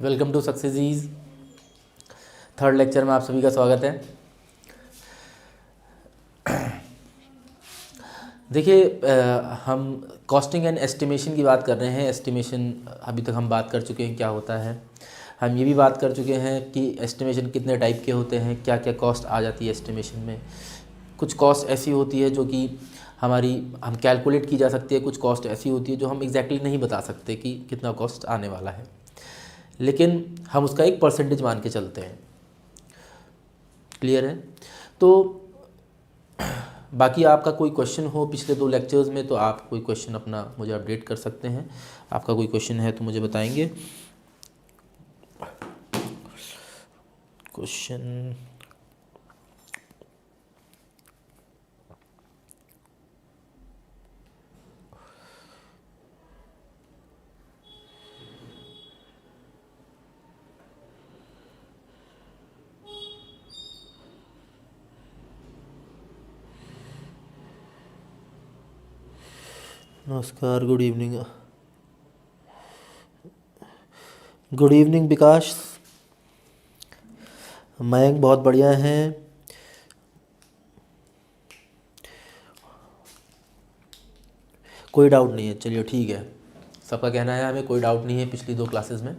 Welcome to successes. Third lecture में आप सभी का स्वागत है। देखिए, हम कॉस्टिंग एंड एस्टिमेशन की बात कर रहे हैं। एस्टिमेशन अभी तक हम बात कर चुके हैं क्या होता है। हम ये भी बात कर चुके हैं कि एस्टिमेशन कितने टाइप के होते हैं, क्या क्या कॉस्ट आ जाती है एस्टिमेशन में। कुछ कॉस्ट ऐसी होती है जो कि हम कैलकुलेट की जा सकती है, कुछ कॉस्ट ऐसी होती है जो हम एग्जैक्टली नहीं बता सकते कि कितना कॉस्ट आने वाला है, लेकिन हम उसका एक परसेंटेज मान के चलते हैं। क्लियर है? तो बाकी आपका कोई क्वेश्चन हो पिछले 2 लेक्चर्स में तो आप कोई क्वेश्चन अपना मुझे अपडेट कर सकते हैं। आपका कोई क्वेश्चन है तो मुझे बताएंगे। क्वेश्चन नमस्कार, गुड इवनिंग। गुड इवनिंग विकास। मयंक बहुत बढ़िया हैं। कोई डाउट नहीं है, चलिए ठीक है। सबका कहना है हमें कोई डाउट नहीं है पिछली 2 क्लासेस में।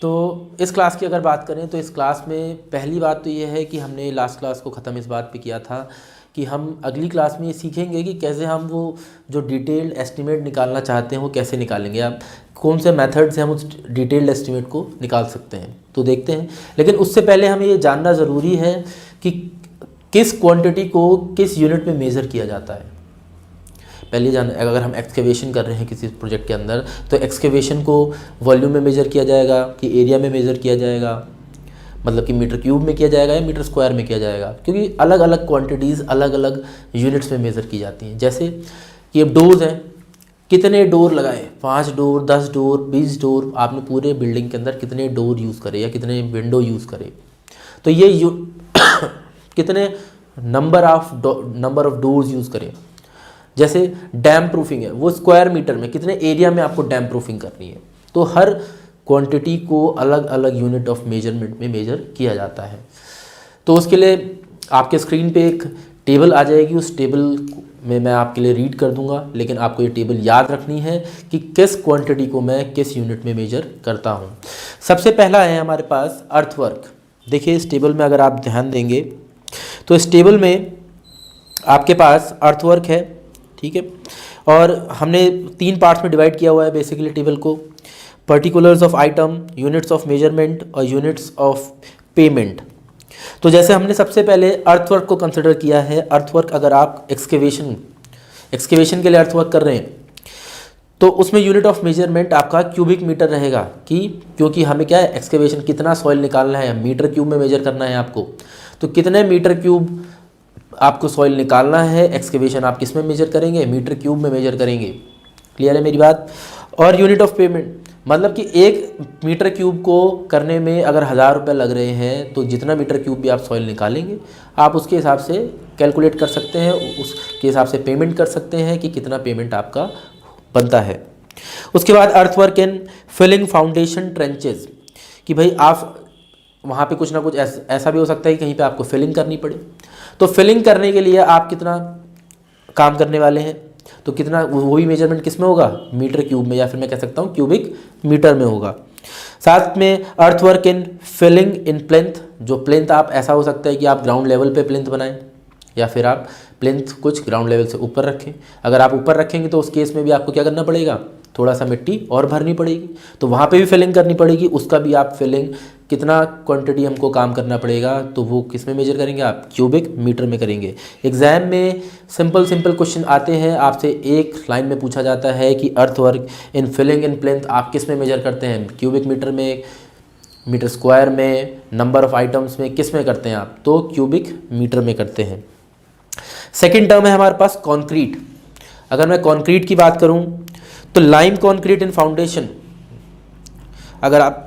तो इस क्लास की अगर बात करें तो इस क्लास में पहली बात तो ये है कि हमने लास्ट क्लास को ख़त्म इस बात पे किया था कि हम अगली क्लास में ये सीखेंगे कि कैसे हम वो जो डिटेल्ड एस्टीमेट निकालना चाहते हैं वो कैसे निकालेंगे। आप कौन से मेथड से हम उस डिटेल्ड एस्टीमेट को निकाल सकते हैं, तो देखते हैं। लेकिन उससे पहले हमें ये जानना ज़रूरी है कि किस क्वांटिटी को किस यूनिट में मेज़र किया जाता है। पहले अगर हम एक्सकेवेशन कर रहे हैं किसी प्रोजेक्ट के अंदर, तो एक्सकेवेशन को वॉल्यूम में मेज़र किया जाएगा कि एरिया में मेज़र किया जाएगा, मतलब कि मीटर क्यूब में किया जाएगा या मीटर स्क्वायर में किया जाएगा, क्योंकि अलग अलग क्वांटिटीज़ अलग अलग यूनिट्स में मेज़र की जाती हैं। जैसे कि अब डोर्स हैं, कितने डोर लगाए, 5 डोर, 10 डोर, 20 डोर, आपने पूरे बिल्डिंग के अंदर कितने डोर यूज़ करे या कितने विंडो यूज़ करे, तो ये कितने नंबर ऑफ डोर्स यूज़ करें। जैसे डैम प्रूफिंग है, वो स्क्वायर मीटर में कितने एरिया में आपको डैम प्रूफिंग करनी है। तो हर क्वांटिटी को अलग अलग यूनिट ऑफ मेजरमेंट में मेजर किया जाता है। तो उसके लिए आपके स्क्रीन पे एक टेबल आ जाएगी, उस टेबल में मैं आपके लिए रीड कर दूंगा, लेकिन आपको ये टेबल याद रखनी है कि किस क्वांटिटी को मैं किस यूनिट में मेजर करता हूँ। सबसे पहला है हमारे पास अर्थवर्क। देखिए इस टेबल में अगर आप ध्यान देंगे तो इस टेबल में आपके पास अर्थवर्क है, ठीक है। और हमने 3 पार्ट्स में डिवाइड किया हुआ है बेसिकली टेबल को। Particulars of item, units of measurement और यूनिट्स ऑफ पेमेंट। तो जैसे हमने सबसे पहले अर्थवर्क को कंसिडर किया है। अर्थवर्क अगर आप एक्सकेवेशन के लिए अर्थवर्क कर रहे हैं तो उसमें यूनिट ऑफ मेजरमेंट आपका क्यूबिक मीटर रहेगा, क्योंकि हमें क्या है, एक्सकेवेशन कितना सॉइल निकालना है, मीटर क्यूब में मेजर करना है आपको। तो कितने मीटर क्यूब आपको सॉइल निकालना है, एक्सकेवेशन आप किस में मेजर करेंगे, मीटर क्यूब में मेजर करेंगे। क्लियर है मेरी बात? और यूनिट ऑफ पेमेंट मतलब कि 1 मीटर क्यूब को करने में अगर 1000 रुपये लग रहे हैं तो जितना मीटर क्यूब भी आप सॉइल निकालेंगे आप उसके हिसाब से कैलकुलेट कर सकते हैं, उसके हिसाब से पेमेंट कर सकते हैं कि कितना पेमेंट आपका बनता है। उसके बाद earthwork and filling foundation trenches, कि भाई आप वहाँ पे कुछ ना कुछ ऐसा भी हो सकता है कि कहीं पे आपको फिलिंग करनी पड़े। तो फिलिंग करने के लिए आप कितना काम करने वाले हैं, तो कितना वही मेजरमेंट किस में होगा, मीटर क्यूब में, या फिर मैं कह सकता हूँ क्यूबिक मीटर में होगा। साथ में earthwork in filling in plinth, जो प्लेंथ आप ऐसा हो सकता है कि आप ग्राउंड लेवल पे प्लेंथ बनाएं या फिर आप प्लेंथ कुछ ग्राउंड लेवल से ऊपर रखें। अगर आप ऊपर रखेंगे तो उस केस में भी आपको क्या करना पड़ेगा, थोड़ा सा मिट्टी और भरनी पड़ेगी, तो वहाँ पे भी फिलिंग करनी पड़ेगी। उसका भी आप फिलिंग कितना क्वांटिटी हमको काम करना पड़ेगा, तो वो किस में मेजर करेंगे, आप क्यूबिक मीटर में करेंगे। एग्जाम में सिंपल क्वेश्चन आते हैं, आपसे एक लाइन में पूछा जाता है कि earthwork in filling in plinth आप किस में मेजर करते हैं, क्यूबिक मीटर में, मीटर स्क्वायर में, नंबर ऑफ आइटम्स में, किस में करते हैं आप, तो क्यूबिक मीटर में करते हैं। सेकेंड टर्म है हमारे पास कॉन्क्रीट। अगर मैं कॉन्क्रीट की बात करूं तो लाइम कॉन्क्रीट इन फाउंडेशन, अगर आप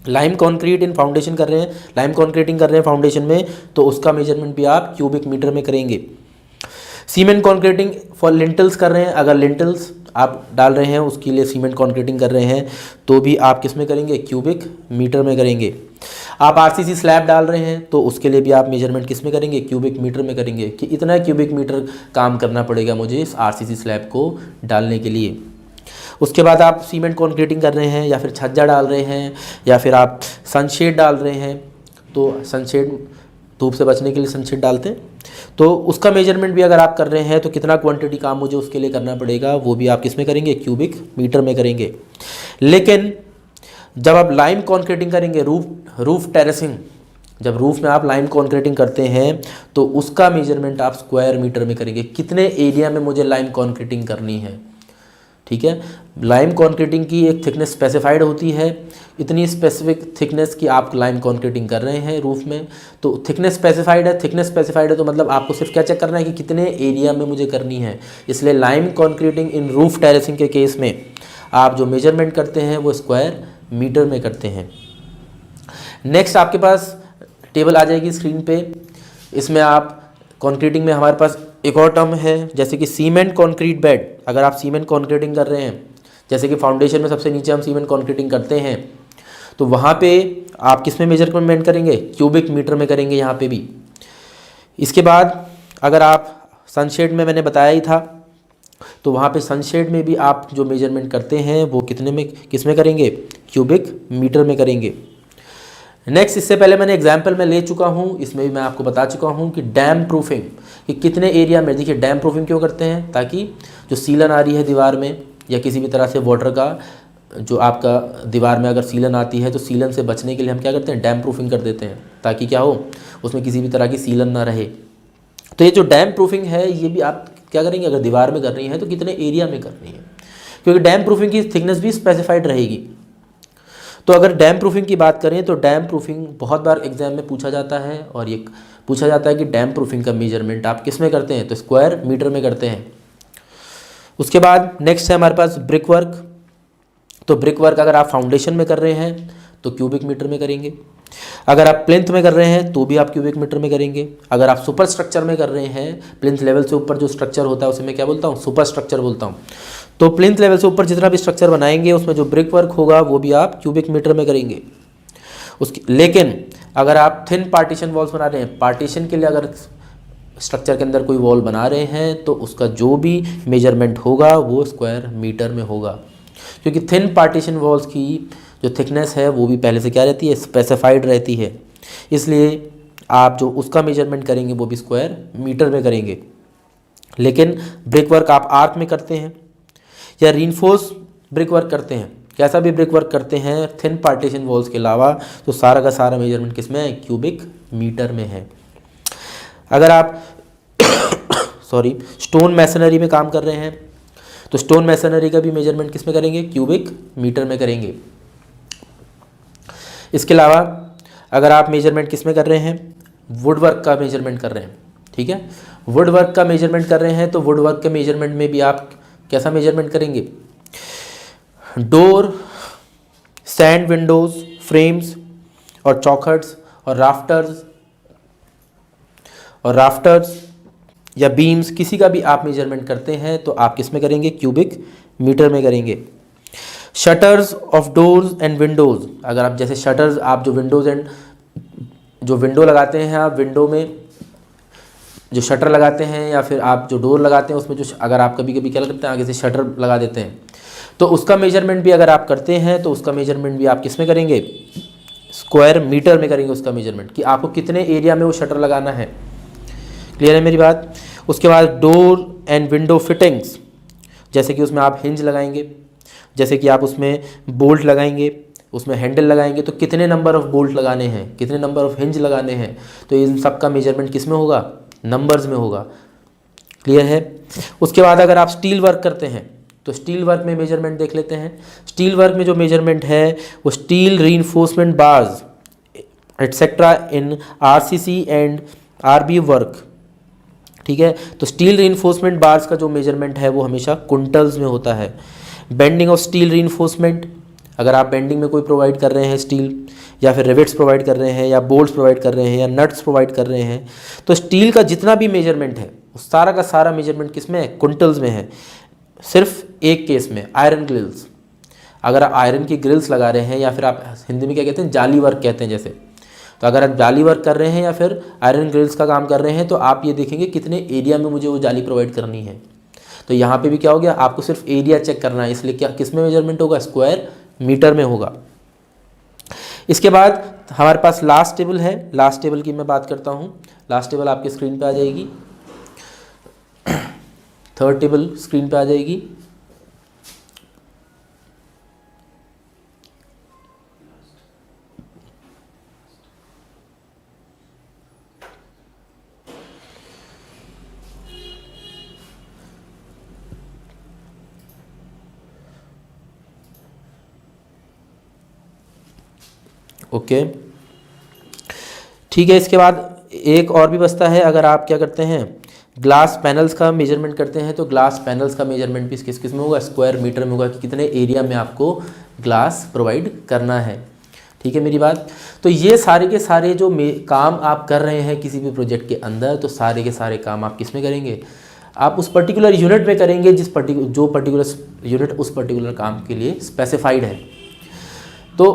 लाइम कॉन्क्रीट इन फाउंडेशन कर रहे हैं, लाइम कॉन्क्रीटिंग कर रहे हैं फाउंडेशन में, तो उसका मेजरमेंट भी आप क्यूबिक मीटर में करेंगे। सीमेंट कॉन्क्रीटिंग फॉर लिंटल्स कर रहे हैं, अगर लिंटल्स आप डाल रहे हैं, उसके लिए सीमेंट कॉन्क्रीटिंग कर रहे हैं, तो भी आप किस में करेंगे, क्यूबिक मीटर में करेंगे। आप आरसीसी स्लैब डाल रहे हैं तो उसके लिए भी आप मेजरमेंट किस में करेंगे, क्यूबिक मीटर में करेंगे, कि इतना क्यूबिक मीटर काम करना पड़ेगा मुझे इस आरसीसी स्लैब को डालने के लिए। उसके बाद आप सीमेंट कॉन्क्रीटिंग कर रहे हैं, या फिर छज्जा डाल रहे हैं, या फिर आप सनशेड डाल रहे हैं, तो सनशेड धूप से बचने के लिए सनशेड डालते हैं, तो उसका मेजरमेंट भी अगर आप कर रहे हैं तो कितना क्वांटिटी काम मुझे उसके लिए करना पड़ेगा, वो भी आप किस में करेंगे, क्यूबिक मीटर में करेंगे। लेकिन जब आप लाइम कॉन्क्रीटिंग करेंगे, रूफ टेरेसिंग, जब रूफ में आप लाइम कॉन्क्रीटिंग करते हैं तो उसका मेजरमेंट आप स्क्वायर मीटर में करेंगे, कितने एरिया में मुझे लाइम कॉन्क्रीटिंग करनी है। ठीक है, लाइम कॉन्क्रीटिंग की एक थिकनेस स्पेसिफाइड होती है, इतनी स्पेसिफिक थिकनेस की आप लाइम कॉन्क्रीटिंग कर रहे हैं रूफ में, तो थिकनेस स्पेसिफाइड है। थिकनेस स्पेसिफाइड है तो मतलब आपको सिर्फ क्या चेक करना है कि कितने एरिया में मुझे करनी है। इसलिए लाइम कॉन्क्रीटिंग इन रूफ टेरेसिंग के केस में आप जो मेजरमेंट करते हैं वो स्क्वायर मीटर में करते हैं। नेक्स्ट आपके पास टेबल आ जाएगी स्क्रीन पे, इसमें आप कॉन्क्रीटिंग में हमारे पास एक और टर्म है, जैसे कि सीमेंट कॉन्क्रीट बेड। अगर आप सीमेंट कॉन्क्रीटिंग कर रहे हैं, जैसे कि फाउंडेशन में सबसे नीचे हम सीमेंट कॉन्क्रीटिंग करते हैं, तो वहाँ पे आप किस में मेजरमेंट करेंगे, क्यूबिक मीटर में करेंगे यहाँ पे भी। इसके बाद अगर आप सनशेड में मैंने बताया ही था, तो वहाँ पे सनशेड में भी आप जो मेजरमेंट करते हैं वो कितने में, किस में करेंगे, क्यूबिक मीटर में करेंगे। नेक्स्ट, इससे पहले मैंने एग्जाम्पल में ले चुका हूँ, इसमें भी मैं आपको बता चुका हूँ कि डैम प्रूफिंग, कि कितने एरिया में। देखिए डैम प्रूफिंग क्यों करते हैं, ताकि जो सीलन आ रही है दीवार में या किसी भी तरह से वाटर का जो आपका दीवार में अगर सीलन आती है तो सीलन से बचने के लिए हम क्या करते हैं, डैम प्रूफिंग कर देते हैं, ताकि क्या हो, उसमें किसी भी तरह की सीलन ना रहे। तो ये जो डैम प्रूफिंग है ये भी आप क्या करेंगे, अगर दीवार में करनी है तो कितने एरिया में करनी है, क्योंकि डैम प्रूफिंग की थिकनेस भी स्पेसिफाइड रहेगी। तो अगर डैम प्रूफिंग की बात करें तो डैम प्रूफिंग बहुत बार एग्जाम में पूछा जाता है, और ये पूछा जाता है कि डैम प्रूफिंग का मेजरमेंट आप किस में करते हैं, तो स्क्वायर मीटर में करते हैं। उसके बाद नेक्स्ट है हमारे पास ब्रिक वर्क। तो ब्रिक वर्क अगर आप फाउंडेशन में कर रहे हैं तो क्यूबिक मीटर में करेंगे, अगर आप प्लिंथ में कर रहे हैं तो भी आप क्यूबिक मीटर में करेंगे, अगर आप सुपर स्ट्रक्चर में कर रहे हैं, प्लिंथ लेवल से ऊपर जो स्ट्रक्चर होता है उसे मैं क्या बोलता हूँ, सुपर स्ट्रक्चर बोलता हूँ। तो प्लिंथ लेवल से ऊपर जितना भी स्ट्रक्चर बनाएंगे उसमें जो ब्रिक वर्क होगा वो भी आप क्यूबिक मीटर में करेंगे। लेकिन अगर आप थिन पार्टीशन वॉल्स बना रहे हैं, पार्टीशन के लिए अगर स्ट्रक्चर के अंदर कोई वॉल बना रहे हैं तो उसका जो भी मेजरमेंट होगा वो स्क्वायर मीटर में होगा, क्योंकि थिन पार्टीशन वॉल्स की जो थिकनेस है वो भी पहले से क्या रहती है, स्पेसिफाइड रहती है। इसलिए आप जो उसका मेजरमेंट करेंगे वो भी स्क्वायर मीटर में करेंगे। लेकिन ब्रिक वर्क आप आर्क में करते हैं या रीइंफोर्स ब्रिक वर्क करते हैं, कैसा भी ब्रिक वर्क करते हैं थिन पार्टीशन वॉल्स के अलावा, तो सारा का सारा मेजरमेंट किस में है, क्यूबिक मीटर में है। अगर आप स्टोन मैसनरी में काम कर रहे हैं तो स्टोन मैसनरी का भी मेजरमेंट किस में करेंगे, क्यूबिक मीटर में करेंगे। इसके अलावा अगर आप मेजरमेंट किस में कर रहे हैं, वुड वर्क का मेजरमेंट कर रहे हैं, ठीक है, वुड वर्क का मेजरमेंट कर रहे हैं तो वुड वर्क के मेजरमेंट में भी आप कैसा मेजरमेंट करेंगे, डोर, सैंड विंडोज, फ्रेम्स और चौखट्स और राफ्टर्स या बीम्स, किसी का भी आप मेजरमेंट करते हैं तो आप किस में करेंगे, क्यूबिक मीटर में करेंगे। Shutters of doors and Windows, अगर आप जैसे शटर्स, आप जो विंडोज़ एंड जो विंडो लगाते हैं, आप विंडो में जो शटर लगाते हैं या फिर आप जो डोर लगाते हैं उसमें जो अगर आप कभी कभी क्या करते हैं, आगे से शटर लगा देते हैं, तो उसका मेजरमेंट भी अगर आप करते हैं तो उसका मेजरमेंट भी आप किस में करेंगे, स्क्वायर मीटर में करेंगे उसका मेजरमेंट, कि आपको कितने एरिया में वो शटर लगाना है। क्लियर है मेरी बात। उसके बाद डोर एंड विंडो फिटिंग्स, जैसे कि उसमें आप हिंज लगाएंगे, जैसे कि आप उसमें बोल्ट लगाएंगे, उसमें हैंडल लगाएंगे, तो कितने नंबर ऑफ बोल्ट लगाने हैं, कितने नंबर ऑफ हिंज लगाने हैं, तो इन सब का मेजरमेंट किस में होगा, नंबर्स में होगा। क्लियर है। उसके बाद अगर आप स्टील वर्क करते हैं तो स्टील वर्क में मेजरमेंट देख लेते हैं। स्टील वर्क में जो मेजरमेंट है वो steel reinforcement bars etcetera in RCC and RB work, ठीक है। तो स्टील रीइंफोर्समेंट बार्स का जो मेजरमेंट है वो हमेशा कुंटल्स में होता है। बेंडिंग ऑफ स्टील रीइंफोर्समेंट, अगर आप बेंडिंग में कोई प्रोवाइड कर रहे हैं स्टील, या फिर रिवेट्स प्रोवाइड कर रहे हैं, या बोल्ट्स प्रोवाइड कर रहे हैं, या नट्स प्रोवाइड कर रहे हैं, तो स्टील का जितना भी मेजरमेंट है उस सारा का सारा मेजरमेंट किस में है, कुंटल्स में है। सिर्फ एक केस में आयरन ग्रिल्स, अगर आप आयरन की ग्रिल्स लगा रहे हैं या फिर आप हिंदी में क्या कहते हैं जाली वर्क कहते हैं जैसे, तो अगर आप जाली वर्क कर रहे हैं या फिर आयरन ग्रिल्स का काम कर रहे हैं तो आप ये देखेंगे कितने एरिया में मुझे वो जाली प्रोवाइड करनी है। तो यहाँ पे भी क्या हो गया, आपको सिर्फ एरिया चेक करना है, इसलिए क्या किस में मेजरमेंट होगा, स्क्वायर मीटर में होगा। इसके बाद हमारे पास लास्ट टेबल है, लास्ट टेबल की मैं बात करता हूँ। लास्ट टेबल आपकी स्क्रीन पे आ जाएगी, थर्ड टेबल स्क्रीन पे आ जाएगी। ओके ठीक है। इसके बाद एक और भी बचता है, अगर आप क्या करते हैं ग्लास पैनल्स का मेजरमेंट करते हैं तो ग्लास पैनल्स का मेजरमेंट भी किस किस में होगा, स्क्वायर मीटर में होगा कि कितने एरिया में आपको ग्लास प्रोवाइड करना है। ठीक है मेरी बात। तो ये सारे के सारे जो काम आप कर रहे हैं किसी भी प्रोजेक्ट के अंदर, तो सारे के सारे काम आप किस में करेंगे, आप उस पर्टिकुलर यूनिट में करेंगे जो पर्टिकुलर यूनिट उस पर्टिकुलर काम के लिए स्पेसिफाइड है। तो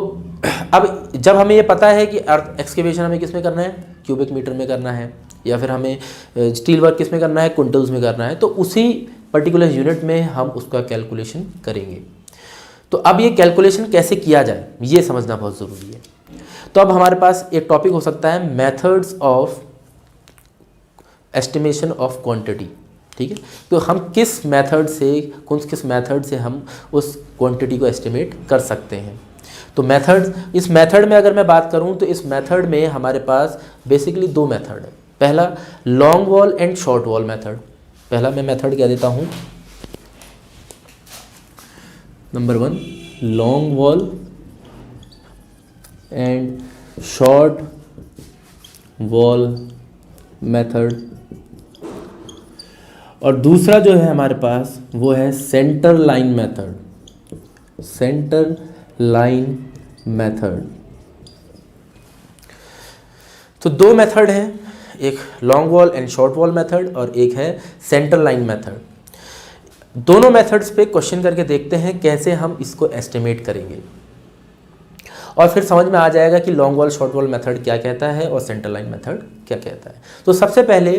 अब जब हमें ये पता है कि अर्थ एक्सकेवेशन हमें किस में करना है, क्यूबिक मीटर में करना है, या फिर हमें स्टील वर्क किस में करना है, क्विंटल्स में करना है, तो उसी पर्टिकुलर यूनिट में हम उसका कैलकुलेशन करेंगे। तो अब ये कैलकुलेशन कैसे किया जाए ये समझना बहुत ज़रूरी है। तो अब हमारे पास एक टॉपिक हो सकता है methods of estimation of quantity. ठीक है, तो हम किस मेथड से हम उस क्वांटिटी को एस्टिमेट कर सकते हैं। तो इस मेथड में अगर मैं बात करूं तो इस मेथड में हमारे पास बेसिकली दो मेथड है। पहला long wall and short wall method. पहला मैं मेथड क्या देता हूं, number 1 long wall and short wall method, और दूसरा जो है हमारे पास वो है centre line method. Centre line method. तो दो मेथड हैं, एक long wall and short wall method और एक है सेंटर लाइन मेथड। दोनों मेथड्स पे क्वेश्चन करके देखते हैं कैसे हम इसको एस्टिमेट करेंगे, और फिर समझ में आ जाएगा कि long wall short wall method क्या कहता है और सेंटर लाइन मेथड क्या कहता है। तो सबसे पहले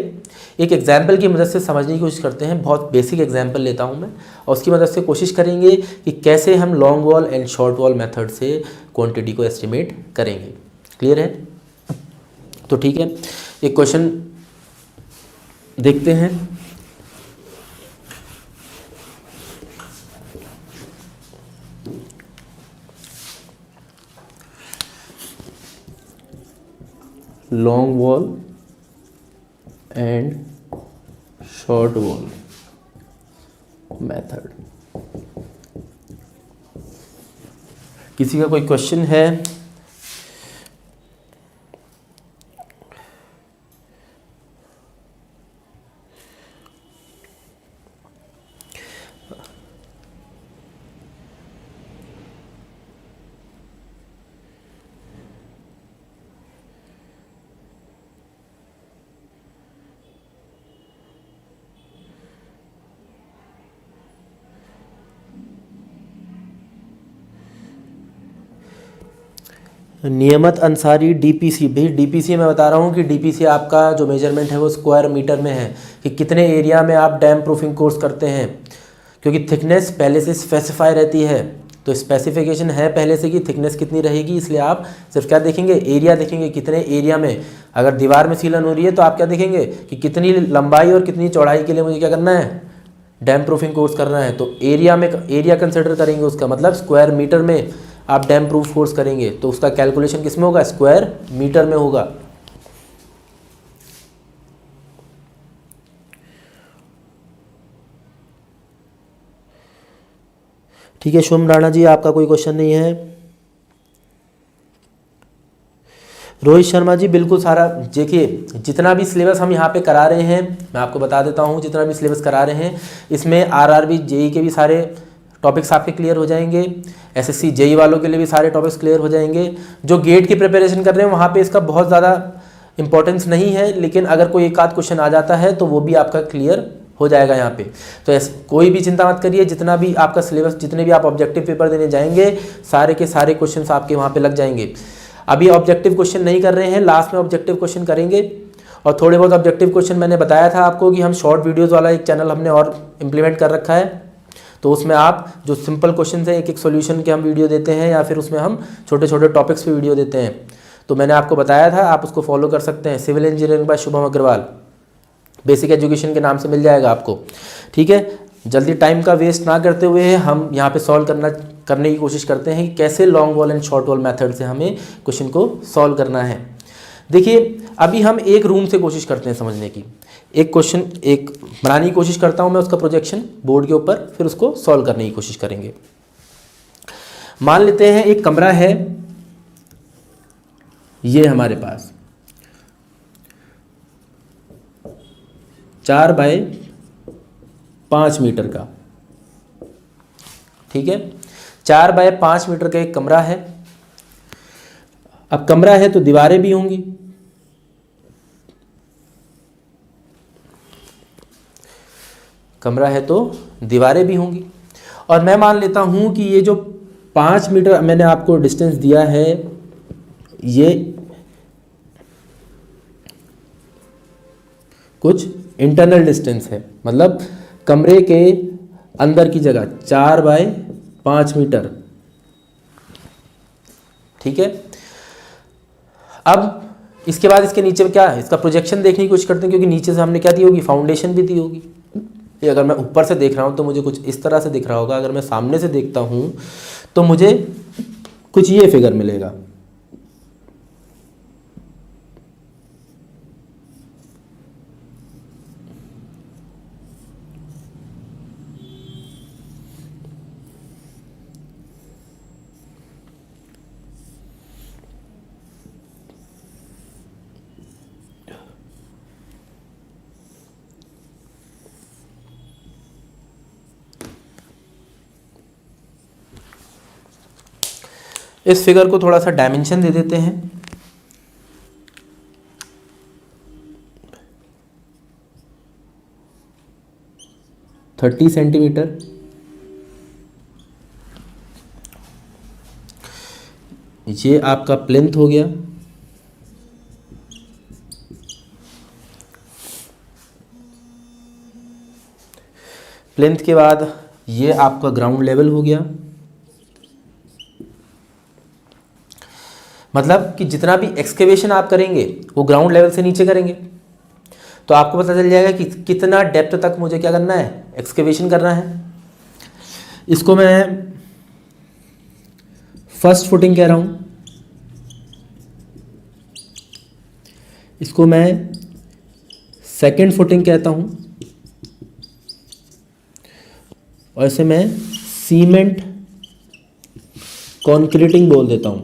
एक एग्जाम्पल की मदद से समझने की कोशिश करते हैं। बहुत बेसिक एग्जाम्पल लेता हूं मैं, और उसकी मदद से कोशिश करेंगे कि कैसे हम long wall and short wall method से क्वांटिटी को एस्टिमेट करेंगे। क्लियर है? तो ठीक है, एक क्वेश्चन देखते हैं। Long wall and short wall method. किसी का कोई क्वेश्चन है? नियमत अंसारी डीपीसी। भाई डीपीसी मैं बता रहा हूँ कि डीपीसी आपका जो मेजरमेंट है वो स्क्वायर मीटर में है कि कितने एरिया में आप डैम प्रूफिंग कोर्स करते हैं, क्योंकि थिकनेस पहले से स्पेसिफाई रहती है। तो स्पेसिफिकेशन है पहले से कि थिकनेस कितनी रहेगी, इसलिए आप सिर्फ क्या देखेंगे, एरिया देखेंगे कितने एरिया में। अगर दीवार में सीलन हो रही है तो आप क्या देखेंगे कि कितनी लंबाई और कितनी चौड़ाई के लिए मुझे क्या करना है, डैम प्रूफिंग कोर्स करना है। तो एरिया कंसिडर करेंगे, उसका मतलब स्क्वायर मीटर में आप डैम प्रूफ कोर्स करेंगे, तो उसका कैलकुलेशन किस में होगा, स्क्वायर मीटर में होगा। ठीक है शुभम राणा जी, आपका कोई क्वेश्चन नहीं है? रोहित शर्मा जी बिल्कुल सारा देखिए, जितना भी सिलेबस हम यहाँ पे करा रहे हैं मैं आपको बता देता हूँ, जितना भी सिलेबस करा रहे हैं इसमें आरआरबी जेई के भी सारे टॉपिक्स आपके क्लियर हो जाएंगे, एसएससी जेई वालों के लिए भी सारे टॉपिक्स क्लियर हो जाएंगे। जो गेट की प्रिपरेशन कर रहे हैं वहाँ पे इसका बहुत ज़्यादा इंपॉर्टेंस नहीं है, लेकिन अगर कोई एक आध क्वेश्चन आ जाता है तो वो भी आपका क्लियर हो जाएगा यहाँ पे। तो कोई भी चिंता मत करिए, जितना भी आपका सिलेबस, जितने भी आप ऑब्जेक्टिव पेपर देने जाएंगे सारे के सारे क्वेश्चंस आपके वहाँ पे लग जाएंगे। अभी ऑब्जेक्टिव क्वेश्चन नहीं कर रहे हैं, लास्ट में ऑब्जेक्टिव क्वेश्चन करेंगे। और थोड़े बहुत ऑब्जेक्टिव क्वेश्चन मैंने बताया था आपको कि हम शॉर्ट वीडियोज़ वाला एक चैनल हमने और इम्प्लीमेंट कर रखा है, तो उसमें आप जो सिंपल क्वेश्चन हैं एक एक सोल्यूशन के हम वीडियो देते हैं, या फिर उसमें हम छोटे छोटे टॉपिक्स पे वीडियो देते हैं। तो मैंने आपको बताया था, आप उसको फॉलो कर सकते हैं। Civil engineering by Shubham Agrawal, basic education के नाम से मिल जाएगा आपको। ठीक है, जल्दी टाइम का वेस्ट ना करते हुए हम यहाँ पे सॉल्व करने की कोशिश करते हैं कि कैसे long wall and short wall method से हमें क्वेश्चन को सॉल्व करना है। देखिए अभी हम एक रूम से कोशिश करते हैं समझने की। एक क्वेश्चन एक बनाने की कोशिश करता हूँ मैं, उसका प्रोजेक्शन बोर्ड के ऊपर, फिर उसको सॉल्व करने की कोशिश करेंगे। मान लेते हैं एक कमरा है, ये हमारे पास 4 बाय 5 मीटर का, ठीक है, 4 बाय 5 मीटर का एक कमरा है। अब कमरा है तो दीवारें भी होंगी, कमरा है तो दीवारें भी होंगी। और मैं मान लेता हूं कि ये जो 5 मीटर मैंने आपको डिस्टेंस दिया है, ये कुछ इंटरनल डिस्टेंस है, मतलब कमरे के अंदर की जगह 4 बाय 5 मीटर। ठीक है, अब इसके बाद इसके नीचे क्या है, इसका प्रोजेक्शन देखने की कोशिश करते हैं, क्योंकि नीचे से हमने क्या दी होगी, फाउंडेशन भी दी होगी। ये अगर मैं ऊपर से देख रहा हूँ तो मुझे कुछ इस तरह से दिख रहा होगा, अगर मैं सामने से देखता हूँ तो मुझे कुछ ये फिगर मिलेगा। इस फिगर को थोड़ा सा डायमेंशन दे देते हैं। Thirty centimetre. ये आपका प्लेंथ हो गया। प्लेंथ के बाद ये आपका ग्राउंड लेवल हो गया। मतलब कि जितना भी एक्सकेवेशन आप करेंगे वो ग्राउंड लेवल से नीचे करेंगे, तो आपको पता चल जाएगा कि कितना डेप्थ तक मुझे क्या करना है, एक्सकेवेशन करना है। इसको मैं फर्स्ट फुटिंग कह रहा हूँ, इसको मैं सेकंड फुटिंग कहता हूँ, और इसे मैं सीमेंट कॉन्क्रीटिंग बोल देता हूँ।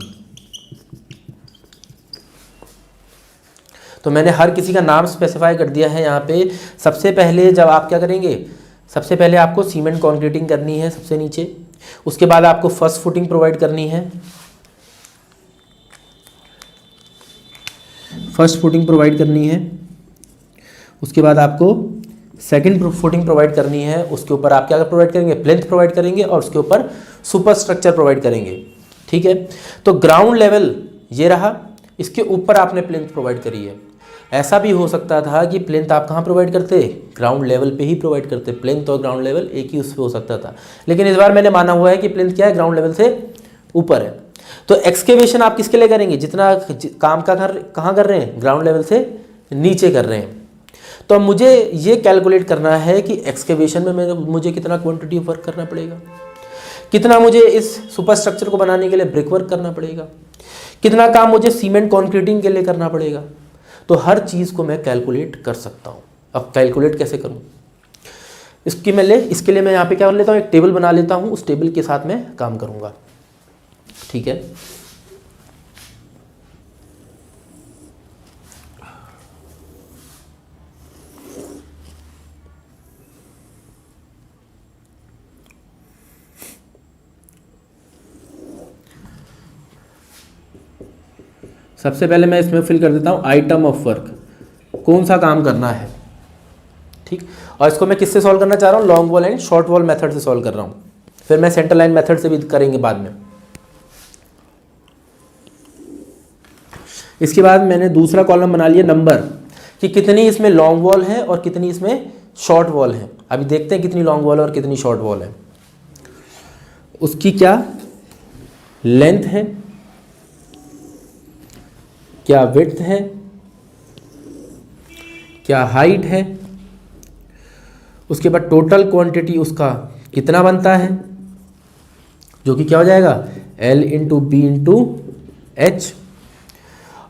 तो मैंने हर किसी का नाम स्पेसिफाई कर दिया है यहाँ पे। सबसे पहले जब आप क्या करेंगे, सबसे पहले आपको सीमेंट कॉन्क्रीटिंग करनी है सबसे नीचे, उसके बाद आपको फर्स्ट फुटिंग प्रोवाइड करनी है, फर्स्ट फुटिंग प्रोवाइड करनी है, उसके बाद आपको सेकंड फुटिंग प्रोवाइड करनी है, उसके ऊपर आप क्या प्रोवाइड करेंगे, प्लिंथ प्रोवाइड करेंगे, और उसके ऊपर सुपर स्ट्रक्चर प्रोवाइड करेंगे। ठीक है, तो ग्राउंड लेवल ये रहा, इसके ऊपर आपने प्लिंथ प्रोवाइड करी है। ऐसा भी हो सकता था कि प्लिंथ आप कहाँ प्रोवाइड करते, ग्राउंड लेवल पे ही प्रोवाइड करते, प्लिंथ और ग्राउंड लेवल एक ही उस पर हो सकता था, लेकिन इस बार मैंने माना हुआ है कि प्लिंथ क्या है, ग्राउंड लेवल से ऊपर है। तो एक्सकेवेशन आप किसके लिए करेंगे, जितना काम का कहाँ कर रहे हैं, ग्राउंड लेवल से नीचे कर रहे हैं। तो अब मुझे ये कैलकुलेट करना है कि एक्सकेवेशन में मुझे कितना क्वांटिटी ऑफ वर्क करना पड़ेगा, कितना मुझे इस सुपर स्ट्रक्चर को बनाने के लिए ब्रिक वर्क करना पड़ेगा, कितना काम मुझे सीमेंट कॉन्क्रीटिंग के लिए करना पड़ेगा। तो हर चीज़ को मैं कैलकुलेट कर सकता हूँ। अब कैलकुलेट कैसे करूँ, इसके लिए मैं यहाँ पे क्या कर लेता हूँ, एक टेबल बना लेता हूँ, उस टेबल के साथ मैं काम करूँगा। ठीक है, सबसे पहले मैं इसमें फिल कर देता हूँ आइटम ऑफ वर्क, कौन सा काम करना है। ठीक। और इसको मैं किससे सॉल्व करना चाह रहा हूँ, long wall and short wall method से सॉल्व कर रहा हूँ। फिर मैं सेंटर लाइन मेथड से भी करेंगे बाद में। इसके बाद मैंने दूसरा कॉलम बना लिया नंबर, कि कितनी इसमें लॉन्ग वॉल है और कितनी इसमें शॉर्ट वॉल है। अभी देखते हैं कितनी लॉन्ग वॉल और कितनी शॉर्ट वॉल है। उसकी क्या लेंथ है, क्या विड्थ है, क्या हाइट है, उसके बाद टोटल क्वांटिटी उसका कितना बनता है, जो कि क्या हो जाएगा L into B into H.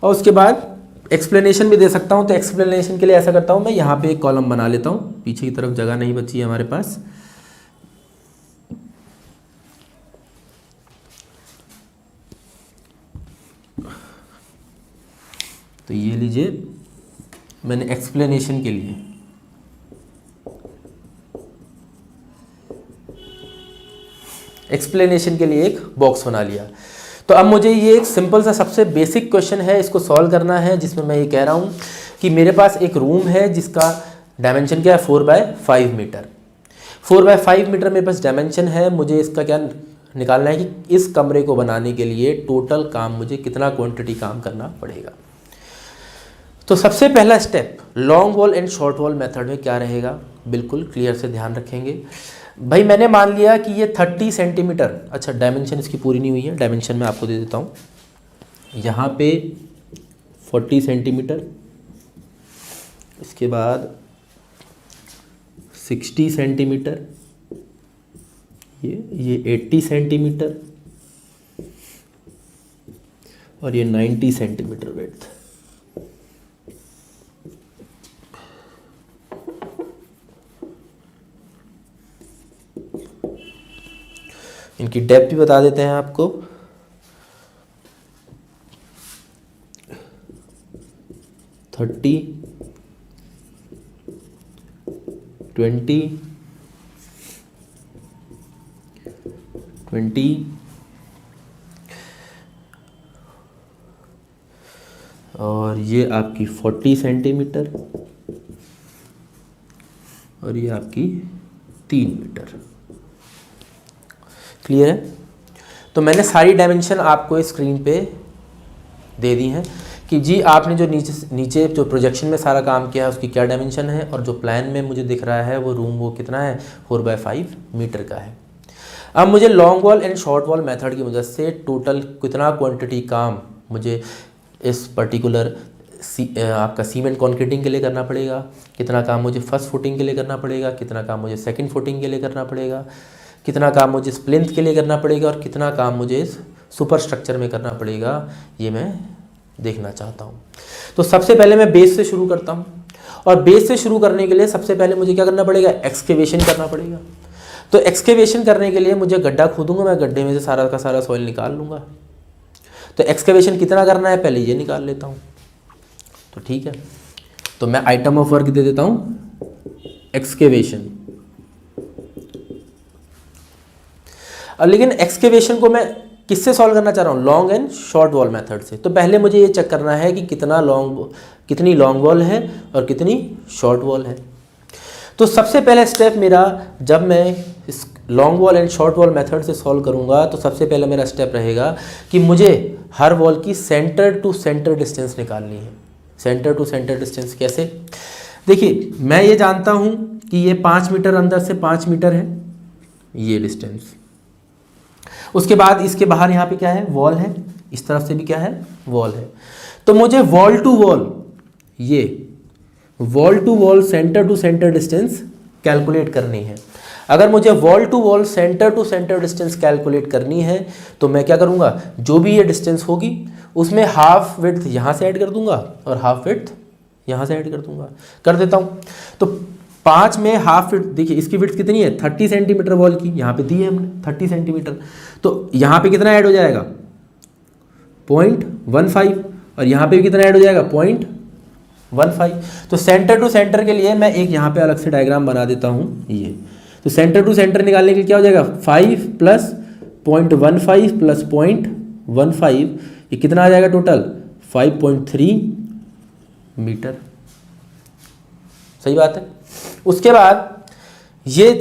और उसके बाद एक्सप्लेनेशन भी दे सकता हूँ। तो एक्सप्लेनेशन के लिए ऐसा करता हूँ, मैं यहाँ पे एक कॉलम बना लेता हूँ, पीछे की तरफ जगह नहीं बची है हमारे पास। तो ये लीजिए, मैंने एक्सप्लेनेशन के लिए एक बॉक्स बना लिया। तो अब मुझे ये एक सिंपल सा सबसे बेसिक क्वेश्चन है, इसको सॉल्व करना है, जिसमें मैं ये कह रहा हूँ कि मेरे पास एक रूम है जिसका डायमेंशन क्या है 4x5 मीटर। 4x5 मीटर मेरे पास डायमेंशन है। मुझे इसका क्या निकालना है कि इस कमरे को बनाने के लिए टोटल काम मुझे कितना क्वांटिटी काम करना पड़ेगा। तो सबसे पहला step long wall and short wall method में क्या रहेगा, बिल्कुल क्लियर से ध्यान रखेंगे। भाई मैंने मान लिया कि ये 30 सेंटीमीटर, अच्छा डायमेंशन इसकी पूरी नहीं हुई है, डायमेंशन मैं आपको दे देता हूँ। यहाँ पे 40 सेंटीमीटर, इसके बाद 60 सेंटीमीटर, ये 80 सेंटीमीटर और ये 90 सेंटीमीटर विड्थ। इनकी डेप्थ भी बता देते हैं आपको। 30, 20, 20 और ये आपकी 40 सेंटीमीटर और ये आपकी 3 मीटर। क्लियर है। तो मैंने सारी डायमेंशन आपको स्क्रीन पे दे दी हैं कि जी आपने जो नीचे जो प्रोजेक्शन में सारा काम किया है उसकी क्या डायमेंशन है, और जो प्लान में मुझे दिख रहा है वो रूम वो कितना है 4x5 मीटर का है। अब मुझे long wall and short wall method की मदद से टोटल कितना क्वांटिटी काम मुझे इस पर्टिकुलर आपका सीमेंट कॉन्क्रीटिंग के लिए करना पड़ेगा, कितना काम मुझे फर्स्ट फुटिंग के लिए करना पड़ेगा, कितना काम मुझे सेकंड फुटिंग के लिए करना पड़ेगा, कितना काम मुझे प्लिंथ के लिए करना पड़ेगा और कितना काम मुझे इस सुपर स्ट्रक्चर में करना पड़ेगा, ये मैं देखना चाहता हूँ। तो सबसे पहले मैं बेस से शुरू करता हूँ, और बेस से शुरू करने के लिए सबसे पहले मुझे क्या करना पड़ेगा, एक्सकेवेशन करना पड़ेगा। तो एक्सकेवेशन करने के लिए मुझे गड्ढा खोदूंगा, मैं गड्ढे में से सारा का सारा सॉइल निकाल लूँगा। तो एक्सकेवेशन कितना करना है पहले ये निकाल लेता हूँ। तो ठीक है, तो मैं आइटम ऑफ वर्क दे देता हूँ एक्सकेवेशन। लेकिन एक्सकेवेशन को मैं किससे सॉल्व करना चाह रहा हूँ, long and short wall method से। तो पहले मुझे ये चेक करना है कि कितनी लॉन्ग वॉल है और कितनी शॉर्ट वॉल है। तो सबसे पहला स्टेप मेरा, जब मैं इस long wall and short wall method से सॉल्व करूँगा, तो सबसे पहले मेरा स्टेप रहेगा कि मुझे हर वॉल की सेंटर टू सेंटर डिस्टेंस निकालनी है। सेंटर टू सेंटर डिस्टेंस कैसे, देखिए मैं ये जानता हूँ कि ये 5 मीटर अंदर से 5 मीटर है ये डिस्टेंस। उसके बाद इसके बाहर यहाँ पे क्या है, वॉल है, इस तरफ से भी क्या है, वॉल है। तो मुझे वॉल टू वॉल, ये wall to wall centre to centre distance calculate करनी है। अगर मुझे wall to wall centre to centre distance calculate करनी है तो मैं क्या करूँगा, जो भी ये डिस्टेंस होगी उसमें हाफ विड्थ यहाँ से ऐड कर दूंगा और हाफ विड्थ यहाँ से ऐड कर दूंगा। कर देता हूँ। तो 5 में हाफ विड्थ, देखिए इसकी विड्थ कितनी है 30 सेंटीमीटर वॉल की, यहाँ पे दी है हमने 30 सेंटीमीटर। तो यहाँ पे कितना ऐड हो जाएगा 0.15 और यहाँ पे भी कितना ऐड हो जाएगा 0.15। तो सेंटर टू सेंटर के लिए मैं एक यहाँ पे अलग से डायग्राम बना देता हूँ ये। तो सेंटर टू सेंटर निकालने के लिए क्या हो जाएगा 5 प्लस 0.15 प्लस 0.15, ये कितना आ जाएगा टोटल 5.3 मीटर। सही बात है। उसके बाद ये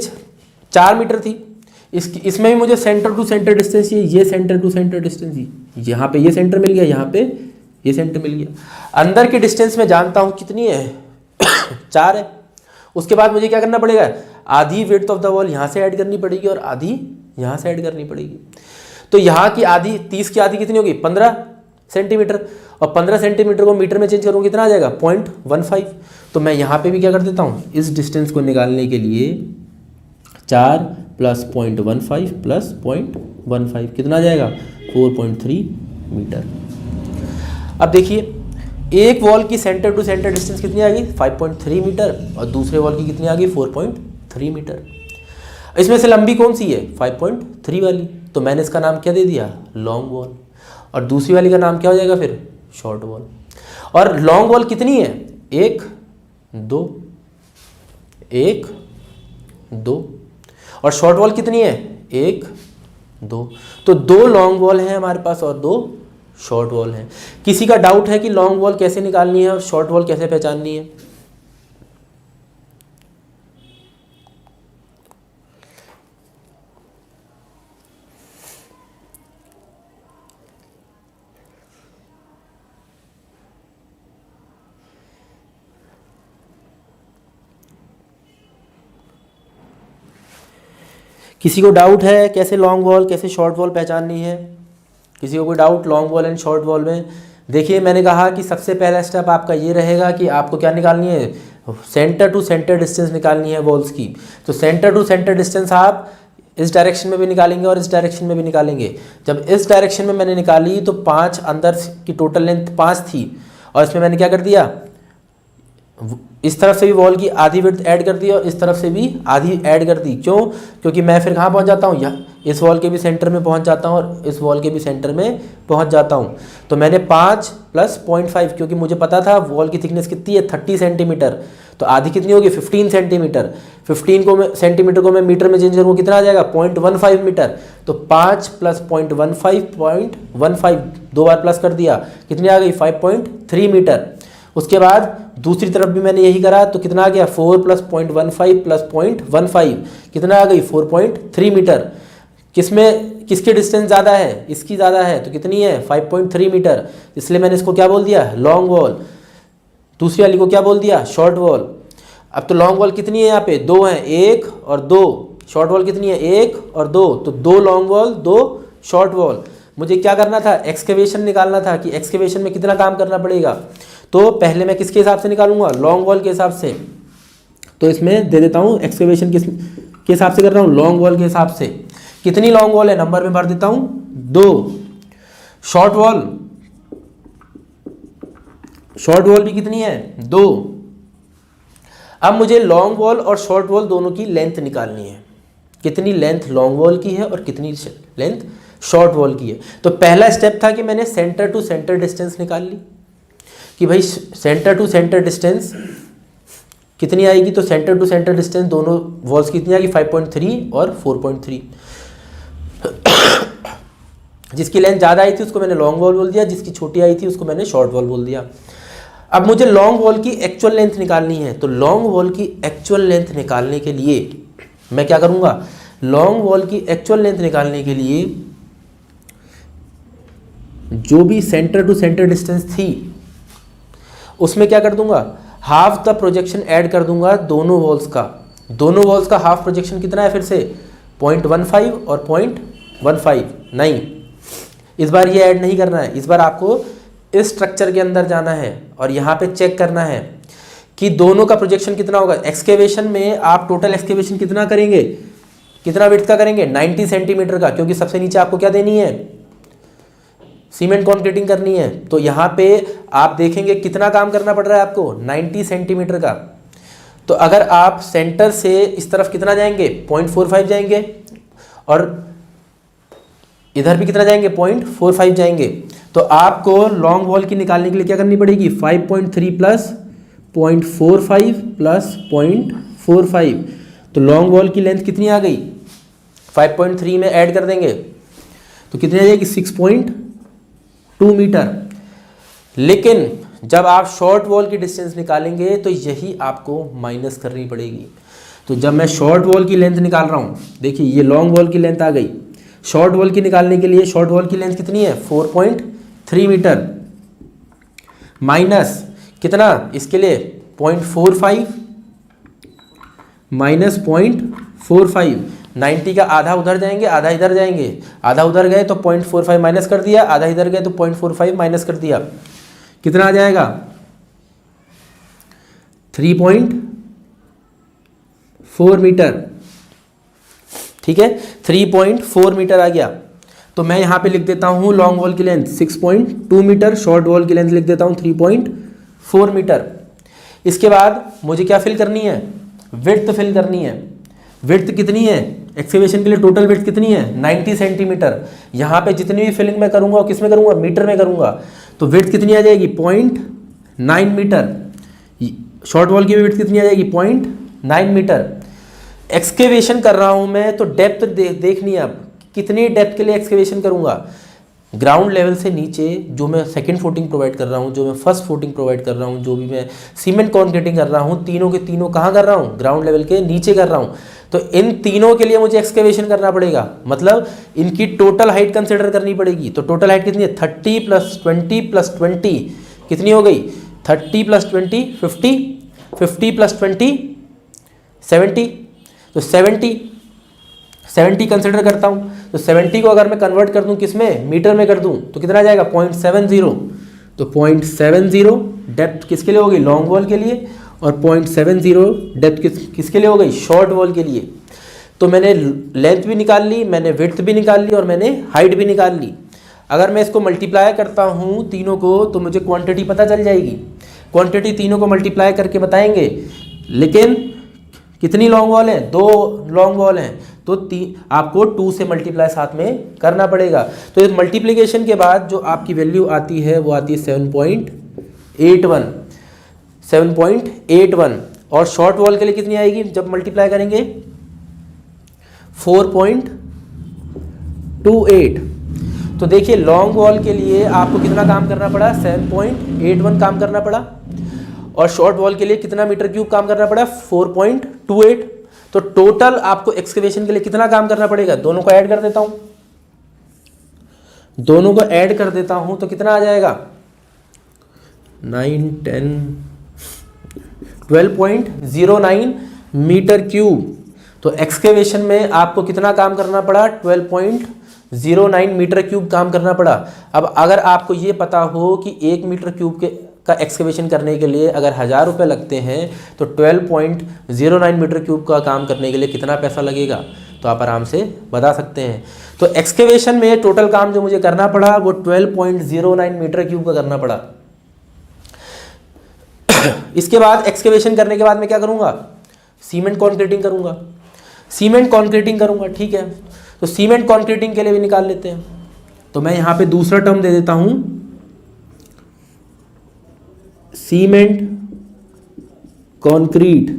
4 मीटर थी, इसमें भी मुझे सेंटर टू सेंटर डिस्टेंस ये सेंटर टू सेंटर डिस्टेंस यहाँ पे ये सेंटर मिल गया, यहाँ पे ये सेंटर मिल गया। अंदर की डिस्टेंस मैं जानता हूँ कितनी है 4 है। उसके बाद मुझे क्या करना पड़ेगा, आधी विड्थ ऑफ द वॉल यहाँ से ऐड करनी पड़ेगी और आधी यहाँ से ऐड करनी पड़ेगी। तो यहाँ की आधी 30 की आधी कितनी होगी 15 सेंटीमीटर, और 15 सेंटीमीटर को मीटर में चेंज करूँ कितना आ जाएगा 0.15। तो मैं यहाँ पे भी क्या कर देता हूँ, इस डिस्टेंस को निकालने के लिए 4 प्लस 0.15 प्लस 0.15 कितना आ जाएगा 4.3 मीटर। अब देखिए एक वॉल की सेंटर टू सेंटर डिस्टेंस कितनी आ गई 5.3 मीटर और दूसरे वॉल की कितनी आ गई 4.3 मीटर। इसमें से लंबी कौन सी है 5.3 वाली, तो मैंने इसका नाम क्या दे दिया लॉन्ग वॉल, और दूसरी वाली का नाम क्या हो जाएगा फिर शॉर्ट वॉल। और लॉन्ग वॉल कितनी है 1 2 1 2, और शॉर्ट वॉल कितनी है 1 2। तो 2 लॉन्ग वॉल हैं हमारे पास और 2 शॉर्ट वॉल है। किसी का डाउट है कि लॉन्ग वॉल कैसे निकालनी है और शॉर्ट वॉल कैसे पहचाननी है? किसी को डाउट है कैसे लॉन्ग वॉल कैसे शॉर्ट वॉल पहचाननी है? किसी को कोई doubt long wall and short wall में? देखिए मैंने कहा कि सबसे पहला स्टेप आपका ये रहेगा कि आपको क्या निकालनी है, सेंटर टू सेंटर डिस्टेंस निकालनी है वॉल्स की। तो सेंटर टू सेंटर डिस्टेंस आप इस डायरेक्शन में भी निकालेंगे और इस डायरेक्शन में भी निकालेंगे। जब इस डायरेक्शन में मैंने निकाली तो 5 अंदर की टोटल लेंथ 5 थी, और इसमें मैंने क्या कर दिया, इस तरफ से भी वॉल की आधी विड्थ ऐड कर दी और इस तरफ से भी आधी ऐड कर दी। क्यों? क्योंकि मैं फिर कहाँ पहुँच जाता हूँ, यहाँ इस वॉल के भी सेंटर में पहुँच जाता हूँ और इस वॉल के भी सेंटर में पहुँच जाता हूँ। तो मैंने 5 प्लस 0.5, क्योंकि मुझे पता था वॉल की थिकनेस कितनी है 30 सेंटीमीटर, तो आधी कितनी होगी 15 सेंटीमीटर। 15 को मैं सेंटीमीटर को मैं मीटर में चेंज करूँ कितना आ जाएगा 0.15 मीटर। तो 5 प्लस 0.15 2 बार प्लस कर दिया, कितनी आ गई 5.3 मीटर। उसके बाद दूसरी तरफ भी मैंने यही करा तो कितना आ गया 4 प्लस 0.15 प्लस 0.15 कितना आ गई 4.3 मीटर। किसमें किसकी डिस्टेंस ज़्यादा है, इसकी ज़्यादा है, तो कितनी है 5.3 मीटर, इसलिए मैंने इसको क्या बोल दिया लॉन्ग वॉल। दूसरी वाली को क्या बोल दिया शॉर्ट वॉल। अब तो लॉन्ग वॉल कितनी है यहाँ पे 2 हैं, 1 और 2। शॉर्ट वॉल कितनी है 1 और 2, तो 2 लॉन्ग वॉल 2 शॉर्ट वॉल। मुझे क्या करना था एक्सकेवेशन निकालना था कि एक्सकेवेशन में कितना काम करना पड़ेगा। तो पहले मैं किसके हिसाब से निकालूंगा लॉन्ग वॉल के हिसाब से, तो इसमें दे देता हूँ एक्सकेवेशन किस के हिसाब से कर रहा हूँ लॉन्ग वॉल के हिसाब से। कितनी लॉन्ग वॉल है नंबर में भर देता हूँ 2। शॉर्ट वॉल भी कितनी है 2। अब मुझे लॉन्ग वॉल और शॉर्ट वॉल दोनों की लेंथ निकालनी है, कितनी लेंथ लॉन्ग वॉल की है और कितनी लेंथ शॉर्ट वॉल की है। तो पहला स्टेप था कि मैंने सेंटर टू सेंटर डिस्टेंस निकाल ली कि भाई सेंटर टू सेंटर डिस्टेंस कितनी आएगी। तो सेंटर टू सेंटर डिस्टेंस दोनों वॉल्स की कितनी आएगी 5.3 और 4.3। जिसकी लेंथ ज़्यादा आई थी उसको मैंने लॉन्ग वॉल बोल दिया, जिसकी छोटी आई थी उसको मैंने शॉर्ट वॉल बोल दिया। अब मुझे लॉन्ग वॉल की एक्चुअल लेंथ निकालनी है, तो लॉन्ग वॉल की एक्चुअल लेंथ निकालने के लिए मैं क्या करूँगा, लॉन्ग वॉल की एक्चुअल लेंथ निकालने के लिए जो भी सेंटर टू सेंटर डिस्टेंस थी उसमें क्या कर दूंगा हाफ द प्रोजेक्शन ऐड कर दूंगा दोनों वॉल्स का। दोनों वॉल्स का हाफ प्रोजेक्शन कितना है फिर से 0.15 और 0.15 नहीं, इस बार ये ऐड नहीं करना है। इस बार आपको इस स्ट्रक्चर के अंदर जाना है और यहाँ पे चेक करना है कि दोनों का प्रोजेक्शन कितना होगा। एक्सकेवेशन में आप टोटल एक्सकेवेशन कितना करेंगे, कितना विड्थ का करेंगे 90 सेंटीमीटर का, क्योंकि सबसे नीचे आपको क्या देनी है सीमेंट कॉन्क्रीटिंग करनी है। तो यहाँ पे आप देखेंगे कितना काम करना पड़ रहा है आपको 90 सेंटीमीटर का। तो अगर आप सेंटर से इस तरफ कितना जाएंगे 0.45 जाएंगे और इधर भी कितना जाएंगे 0.45 जाएंगे। तो आपको लॉन्ग वॉल की निकालने के लिए क्या करनी पड़ेगी 5.3 प्लस 0.45 प्लस 0.45। तो लॉन्ग वॉल की लेंथ कितनी आ गई 5.3 में ऐड कर देंगे तो कितनी आ जाएगी 6.2 मीटर। लेकिन जब आप शॉर्ट वॉल की डिस्टेंस निकालेंगे तो यही आपको माइनस करनी पड़ेगी। तो जब मैं शॉर्ट वॉल की लेंथ निकाल रहा हूँ, देखिए ये लॉन्ग वॉल की लेंथ आ गई, शॉर्ट वॉल की निकालने के लिए शॉर्ट वॉल की लेंथ कितनी है 4.3 मीटर, माइनस कितना इसके लिए 0.45 माइनस 0.45, 90 का आधा उधर जाएंगे आधा इधर जाएंगे, आधा उधर गए तो 0.45 माइनस कर दिया, आधा इधर गए तो 0.45 माइनस कर दिया, कितना आ जाएगा 3.4 मीटर। ठीक है, 3.4 मीटर आ गया। तो मैं यहाँ पे लिख देता हूँ लॉन्ग वॉल की लेंथ 6.2 मीटर, शॉर्ट वॉल की लेंथ लिख देता हूँ 3.4 मीटर। इसके बाद मुझे क्या फिल करनी है, विड्थ फिल करनी है। विड्थ कितनी है एक्सकेवेशन के लिए, टोटल विड्थ कितनी है 90 सेंटीमीटर। यहाँ पे जितनी भी फिलिंग मैं करूँगा किस में करूँगा, मीटर में करूँगा। तो विड्थ कितनी आ जाएगी 0.9 मीटर। शॉर्ट वॉल की विड्थ कितनी आ जाएगी 0.9 मीटर। एक्सकेवेशन कर रहा हूँ मैं तो डेप्थ देखनी है, अब कितनी डेप्थ के लिए एक्सकेवेशन करूँगा। ग्राउंड लेवल से नीचे जो मैं सेकंड फुटिंग प्रोवाइड कर रहा हूँ, जो मैं फर्स्ट फुटिंग प्रोवाइड कर रहा हूँ, जो भी मैं सीमेंट कॉन्क्रीटिंग कर रहा हूँ, तीनों के तीनों कहाँ कर रहा हूँ, ग्राउंड लेवल के नीचे कर रहा हूँ। तो इन तीनों के लिए मुझे एक्सकेवेशन करना पड़ेगा, मतलब इनकी टोटल हाइट कंसिडर करनी पड़ेगी। तो टोटल हाइट कितनी है 30 + 20 + 20 कितनी हो गई 30 + 20 50, 50 + 20 70। तो 70 कंसिडर करता हूँ। तो 70 को अगर मैं कन्वर्ट कर दूँ किस में, मीटर में कर दूँ तो कितना आ जाएगा 0.70। तो 0.70 डेप्थ किसके लिए होगी, लॉन्ग वॉल के लिए, और 0.70 डेप्थ किसके लिए हो गई, शॉर्ट वॉल के लिए। तो मैंने लेंथ भी निकाल ली, मैंने विड्थ भी निकाल ली और मैंने हाइट भी निकाल ली। अगर मैं इसको मल्टीप्लाई करता हूँ तीनों को तो मुझे क्वांटिटी पता चल जाएगी। क्वांटिटी तीनों को मल्टीप्लाई करके बताएंगे, लेकिन कितनी लॉन्ग वॉल है, 2 लॉन्ग वॉल हैं, तो आपको 2 से मल्टीप्लाई साथ में करना पड़ेगा। तो इस मल्टीप्लिकेशन के बाद जो आपकी वैल्यू आती है वो आती है 7.81। और शॉर्ट वॉल के लिए कितनी आएगी जब मल्टीप्लाई करेंगे 4.28। तो देखिए लॉन्ग वॉल के लिए आपको कितना काम करना पड़ा, 7.81 काम करना पड़ा, और शॉर्ट वॉल के लिए कितना मीटर क्यूब काम करना पड़ा 4.28। तो टोटल आपको एक्सकेवेशन के लिए कितना काम करना पड़ेगा, दोनों को ऐड कर देता हूं, दोनों को ऐड कर देता हूं तो कितना आ जाएगा 9 10 12.09 मीटर क्यूब। तो एक्सकेवेशन में आपको कितना काम करना पड़ा 12.09 मीटर क्यूब काम करना पड़ा। अब अगर आपको ये पता हो कि 1 मीटर क्यूब का एक्सकेवेशन करने के लिए अगर 1000 रुपये लगते हैं तो 12.09 मीटर क्यूब का काम करने के लिए कितना पैसा लगेगा, तो आप आराम से बता सकते हैं। तो एक्सकेवेशन में टोटल काम जो मुझे करना पड़ा वो 12.09 मीटर क्यूब का करना पड़ा। इसके बाद एक्सकेवेशन करने के बाद मैं क्या करूँगा, सीमेंट कॉन्क्रीटिंग करूँगा। सीमेंट कॉन्क्रीटिंग करूँगा, ठीक है। तो सीमेंट कॉन्क्रीटिंग के लिए भी निकाल लेते हैं। तो मैं यहाँ पे दूसरा टर्म दे देता हूँ सीमेंट कॉन्क्रीट।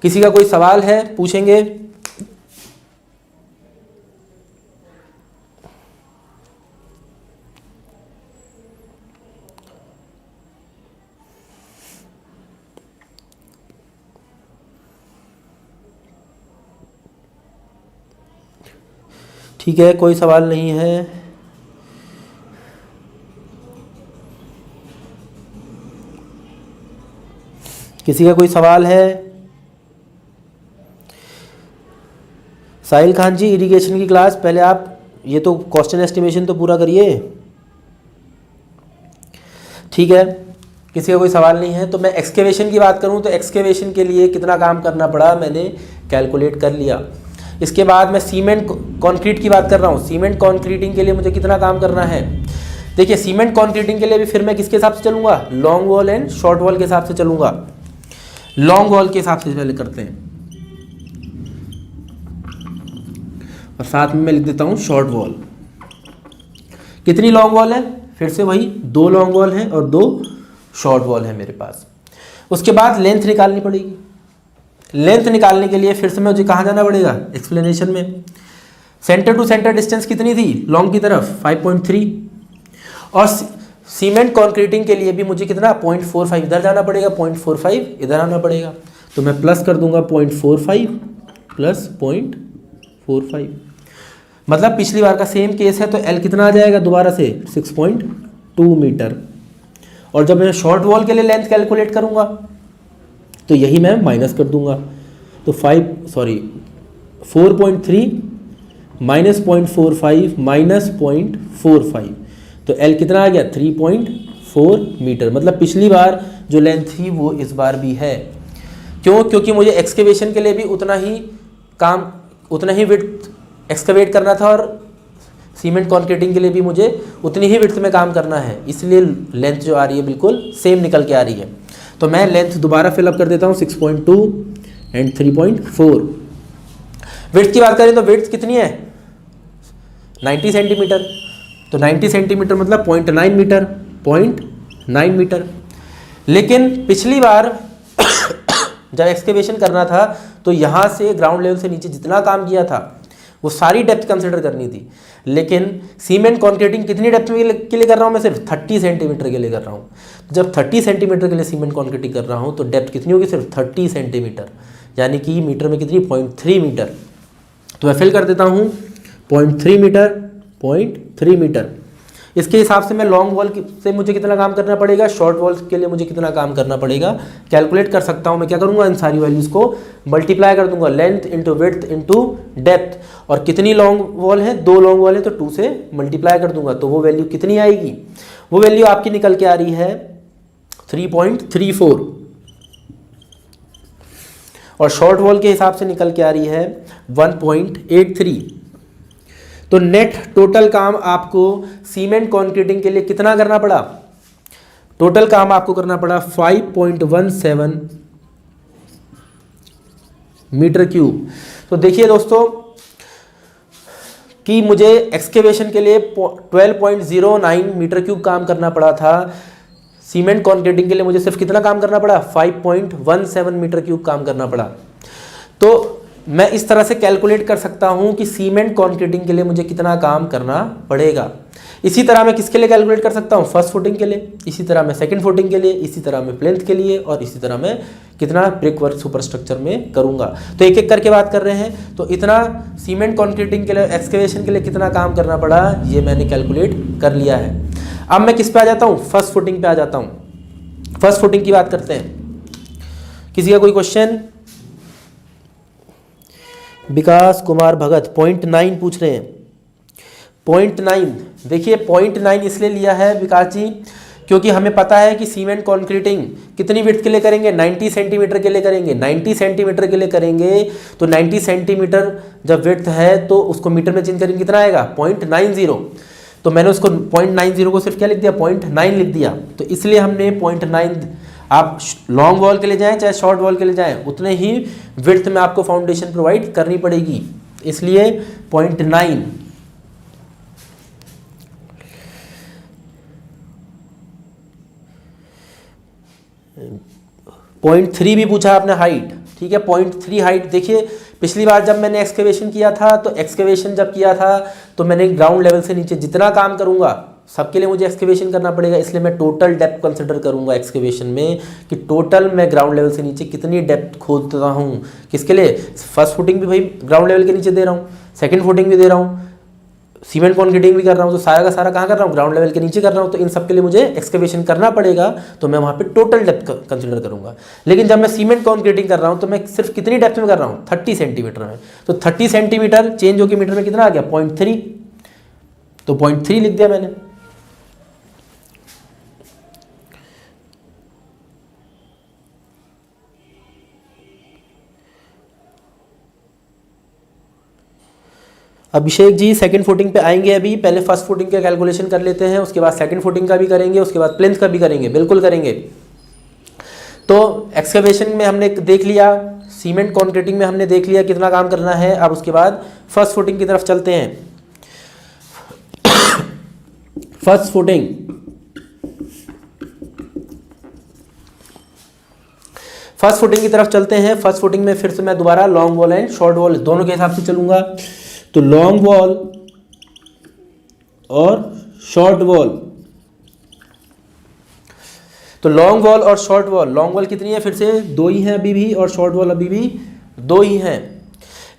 किसी का कोई सवाल है पूछेंगे? ठीक है, कोई सवाल नहीं है। किसी का कोई सवाल है? साहिल खान जी, इरिगेशन की क्लास पहले आप ये तो क्वेश्चन एस्टिमेशन तो पूरा करिए, ठीक है। किसी का कोई सवाल नहीं है। तो मैं एक्सकेवेशन की बात करूं तो एक्सकेवेशन के लिए कितना काम करना पड़ा मैंने कैलकुलेट कर लिया। इसके बाद मैं सीमेंट कॉन्क्रीट की बात कर रहा हूँ। सीमेंट कॉन्क्रीटिंग के लिए मुझे कितना काम करना है, देखिए सीमेंट कॉन्क्रीटिंग के लिए भी फिर मैं किसके हिसाब से चलूँगा, long wall and short wall के हिसाब से चलूँगा। लॉन्ग वॉल के हिसाब से पहले करते हैं और साथ में मैं लिख देता हूँ शॉर्ट वॉल। कितनी लॉन्ग वॉल है, फिर से वही 2 लॉन्ग वॉल हैं और 2 शॉर्ट वॉल है मेरे पास। उसके बाद लेंथ निकालनी पड़ेगी। लेंथ निकालने के लिए फिर से मुझे कहाँ जाना पड़ेगा, एक्सप्लेनेशन में। सेंटर टू सेंटर डिस्टेंस कितनी थी लॉन्ग की तरफ 5.3 और सीमेंट कॉन्क्रीटिंग के लिए भी मुझे कितना 0.45 इधर जाना पड़ेगा, 0.45 इधर आना पड़ेगा, तो मैं प्लस कर दूंगा 0.45 प्लस 0.45, मतलब पिछली बार का सेम केस है, तो L कितना आ जाएगा दोबारा से 6.2 मीटर। और जब मैं शॉर्ट वॉल के लिए लेंथ कैलकुलेट करूंगा तो यही मैं माइनस कर दूंगा, तो 4.3 माइनस 0.45 माइनस 0.45, तो L कितना आ गया 3.4 मीटर। मतलब पिछली बार जो लेंथ थी वो इस बार भी है। क्यों? क्योंकि मुझे एक्सकेवेशन के लिए भी उतना ही विड्थ एक्सकवेट करना था और सीमेंट कॉन्क्रीटिंग के लिए भी मुझे उतनी ही विड्थ में काम करना है, इसलिए लेंथ जो आ रही है बिल्कुल सेम निकल के आ रही है। तो मैं लेंथ दोबारा फिलअप कर देता हूँ 6.2 एंड 3.4। विड्थ की बात करें तो विड्थ कितनी है 90 सेंटीमीटर, तो 90 सेंटीमीटर मतलब 0.9 मीटर, 0.9 मीटर। लेकिन पिछली बार जब एक्सकेवेशन करना था तो यहाँ से ग्राउंड लेवल से नीचे जितना काम किया था वो सारी डेप्थ कंसिडर करनी थी, लेकिन सीमेंट कॉन्क्रीटिंग कितनी डेप्थ के लिए कर रहा हूँ मैं, सिर्फ 30 सेंटीमीटर के लिए कर रहा हूँ। जब 30 सेंटीमीटर के लिए सीमेंट कॉन्क्रीटिंग कर रहा हूँ तो डेप्थ कितनी होगी, सिर्फ 30 सेंटीमीटर, यानी कि मीटर में कितनी 0.3 मीटर। तो मैं फिल कर देता हूँ 0.3 मीटर, 0.3 मीटर। इसके हिसाब से मैं लॉन्ग वॉल से मुझे कितना काम करना पड़ेगा, शॉर्ट वॉल के लिए मुझे कितना काम करना पड़ेगा कैलकुलेट कर सकता हूँ। मैं क्या करूँगा, इन सारी वैल्यूज़ को मल्टीप्लाई कर दूंगा, length into width into depth. और कितनी लॉन्ग वॉल है, 2 लॉन्ग वॉल है, तो 2 से मल्टीप्लाई कर दूंगा, तो वो वैल्यू कितनी आएगी, वो वैल्यू आपकी निकल के आ रही है 3.34। और शॉर्ट वॉल के हिसाब से निकल के आ रही है 1.83। तो नेट टोटल काम आपको सीमेंट कॉन्क्रीटिंग के लिए कितना करना पड़ा, टोटल काम आपको करना पड़ा 5.17 मीटर क्यूब। तो देखिए दोस्तों कि मुझे एक्सकेवेशन के लिए 12.09 मीटर क्यूब काम करना पड़ा था, सीमेंट कॉन्क्रीटिंग के लिए मुझे सिर्फ कितना काम करना पड़ा, 5.17 मीटर क्यूब काम करना पड़ा। तो मैं इस तरह से कैलकुलेट कर सकता हूं कि सीमेंट कॉन्क्रीटिंग के लिए मुझे कितना काम करना पड़ेगा। इसी तरह मैं किसके लिए कैलकुलेट कर सकता हूं, फर्स्ट फुटिंग के लिए, इसी तरह मैं सेकंड फुटिंग के लिए, इसी तरह मैं प्लिंथ के लिए, और इसी तरह मैं कितना ब्रिक वर्क सुपरस्ट्रक्चर में करूंगा। तो एक एक करके बात कर रहे हैं। तो इतना सीमेंट कॉन्क्रीटिंग के लिए, एक्सकेवेशन के लिए कितना काम करना पड़ा, ये मैंने कैलकुलेट कर लिया है। अब मैं किस पे आ जाता हूँ, फर्स्ट फुटिंग पे आ जाता हूँ। फर्स्ट फुटिंग की बात करते हैं। किसी का कोई क्वेश्चन? विकास कुमार भगत 0.9 पूछ रहे हैं। 0.9, देखिए 0.9 इसलिए लिया है विकास जी क्योंकि हमें पता है कि सीमेंट कॉन्क्रीटिंग कितनी विड्थ के लिए करेंगे, 90 सेंटीमीटर के लिए करेंगे। 90 सेंटीमीटर के लिए करेंगे तो 90 सेंटीमीटर जब विड्थ है तो उसको मीटर में चेंज करेंगे, कितना आएगा 0.90। तो मैंने उसको 0.90 को सिर्फ क्या लिख दिया, 0.9 लिख दिया। तो इसलिए हमने 0.9, आप लॉन्ग वॉल के लिए जाएं चाहे शॉर्ट वॉल के लिए जाएं, उतने ही विड्थ में आपको फाउंडेशन प्रोवाइड करनी पड़ेगी, इसलिए 0.9। 0.3 भी पूछा आपने हाइट, ठीक है। 0.3 हाइट, देखिए पिछली बार जब मैंने एक्सकेवेशन किया था तो एक्सकेवेशन जब किया था तो मैंने ग्राउंड लेवल से नीचे जितना काम करूंगा सबके लिए मुझे एक्सकेवेशन करना पड़ेगा, इसलिए मैं टोटल डेप्थ कंसिडर करूंगा एक्सकेवेशन में कि टोटल मैं ग्राउंड लेवल से नीचे कितनी डेप्थ खोदता हूँ। किसके लिए, फर्स्ट फुटिंग भी भाई ग्राउंड लेवल के नीचे दे रहा हूँ, सेकंड फुटिंग भी दे रहा हूँ, सीमेंट कॉन्क्रीटिंग भी कर रहा हूँ, तो सारा का सारा कहाँ कर रहा हूँ, ग्राउंड लेवल के नीचे कर रहा हूँ। तो इन सब के लिए मुझे एक्सकेवेशन करना पड़ेगा, तो मैं वहाँ पे टोटल डेप्थ कंसिडर करूँगा। लेकिन जब मैं सीमेंट कॉन्क्रीटिंग कर रहा हूँ तो मैं सिर्फ कितनी डेप्थ में कर रहा हूँ, 30 सेंटीमीटर में। तो 30 सेंटीमीटर चेंज होकर मीटर में कितना आ गया, 0.3, तो 0.3 लिख दिया मैंने। अभिषेक जी सेकंड फुटिंग पे आएंगे, अभी पहले फर्स्ट फुटिंग का कैलकुलेशन कर लेते हैं, उसके बाद सेकंड फुटिंग का भी करेंगे, उसके बाद प्लिंथ का भी करेंगे, बिल्कुल करेंगे। तो एक्सकेवेशन में हमने देख लिया, सीमेंट कॉन्क्रीटिंग में हमने देख लिया कितना काम करना है। अब उसके बाद फर्स्ट फुटिंग की तरफ चलते हैं। फर्स्ट फुटिंग, फर्स्ट फुटिंग की तरफ चलते हैं। फर्स्ट फुटिंग में फिर से मैं दोबारा long wall and short wall दोनों के हिसाब से चलूंगा। तो लॉन्ग वॉल और शॉर्ट वॉल तो लॉन्ग वॉल और शॉर्ट वॉल, लॉन्ग वॉल कितनी है फिर से 2 ही हैं अभी भी, और शॉर्ट वॉल अभी भी 2 ही हैं।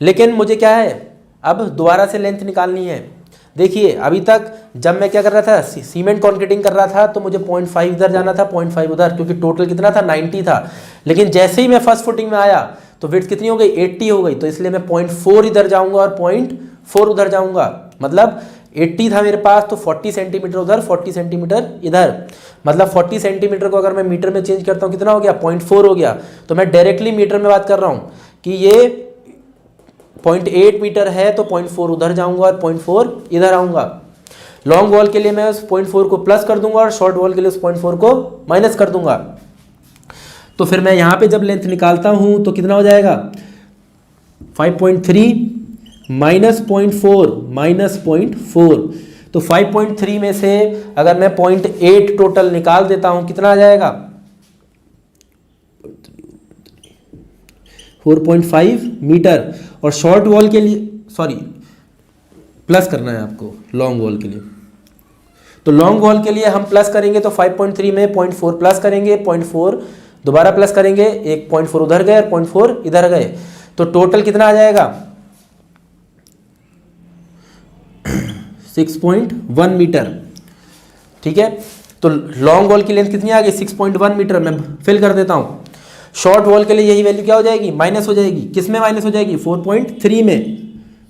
लेकिन मुझे क्या है, अब दोबारा से लेंथ निकालनी है। देखिए अभी तक जब मैं क्या कर रहा था, सीमेंट कॉन्क्रीटिंग कर रहा था, तो मुझे 0.5 इधर जाना था, 0.5 उधर, क्योंकि टोटल कितना था 90 था। लेकिन जैसे ही मैं फर्स्ट फुटिंग में आया तो विड्थ कितनी हो गई 80 हो गई, तो इसलिए मैं 0.4 इधर जाऊंगा और 0.4 उधर जाऊंगा। मतलब 80 था मेरे पास, तो 40 सेंटीमीटर उधर, 40 सेंटीमीटर इधर। मतलब 40 सेंटीमीटर को अगर मैं मीटर में चेंज करता हूँ कितना हो गया 0.4 हो गया। तो मैं डायरेक्टली मीटर में बात कर रहा हूँ कि ये 0.8 मीटर है, तो 0.4 उधर जाऊंगा और 0.4 इधर आऊंगा। लॉन्ग वॉल के लिए मैं उस 0.4 को प्लस कर दूंगा और शॉर्ट वॉल के लिए उस 0.4 को माइनस कर दूंगा। तो फिर मैं यहाँ पे जब लेंथ निकालता हूँ तो कितना हो जाएगा 5.3 माइनस 0.4 माइनस 0.4। तो 5.3 में से अगर मैं 0.8 टोटल निकाल देता हूँ कितना आ जाएगा 4.5 मीटर। और शॉर्ट वॉल के लिए सॉरी प्लस करना है आपको लॉन्ग वॉल के लिए, तो लॉन्ग वॉल के लिए हम प्लस करेंगे तो 5.3 में 0.4 प्लस करेंगे, 0.4 दोबारा प्लस करेंगे, एक 0.4 उधर गए और 0.4 इधर गए, तो टोटल कितना आ जाएगा 6.1 मीटर। ठीक है, तो लॉन्ग वॉल की लेंथ कितनी आ गई 6.1 मीटर। मैं फिल कर देता हूं। शॉर्ट वॉल के लिए यही वैल्यू क्या हो जाएगी माइनस हो जाएगी, किस में माइनस हो जाएगी 4.3 में।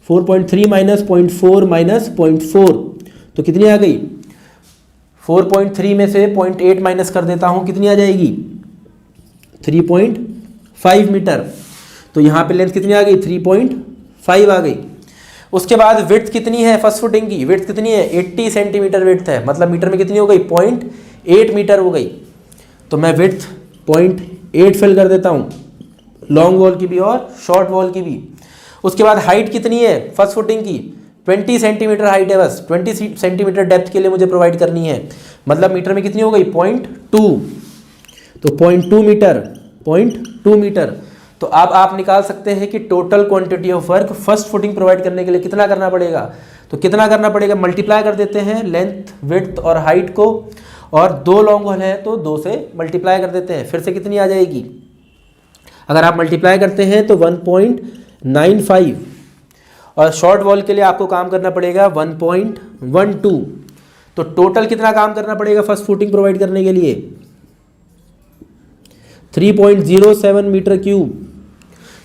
4.3 माइनस 0.4 माइनस 0.4, तो कितनी आ गई 4.3 में से 0.8 माइनस कर देता हूं, कितनी आ जाएगी 3.5 मीटर। तो यहाँ पे लेंथ कितनी आ गई 3.5 आ गई। उसके बाद विड्थ कितनी है फर्स्ट फुटिंग की, विड्थ कितनी है 80 सेंटीमीटर विड्थ है, मतलब मीटर में कितनी हो गई 0.8 मीटर हो गई। तो मैं विड्थ 0.8 फिल कर देता हूँ लॉन्ग वॉल की भी और शॉर्ट वॉल की भी। उसके बाद हाइट कितनी है फर्स्ट फुटिंग की 20 सेंटीमीटर हाइट है, बस 20 सेंटीमीटर डेप्थ के लिए मुझे प्रोवाइड करनी है, मतलब मीटर में कितनी हो गई 0.2। तो 0.2 मीटर 0.2 मीटर। तो अब आप निकाल सकते हैं कि total quantity of work first footing provide करने के लिए कितना करना पड़ेगा। तो कितना करना पड़ेगा, मल्टीप्लाई कर देते हैं लेंथ विड्थ और हाइट को, और 2 लॉन्ग वॉल है तो 2 से मल्टीप्लाई कर देते हैं, फिर से कितनी आ जाएगी। अगर आप मल्टीप्लाई करते हैं तो 1.95, और शॉर्ट वॉल के लिए आपको काम करना पड़ेगा 1.12। तो टोटल कितना काम करना पड़ेगा फर्स्ट फुटिंग प्रोवाइड करने के लिए 3.07 मीटर क्यूब।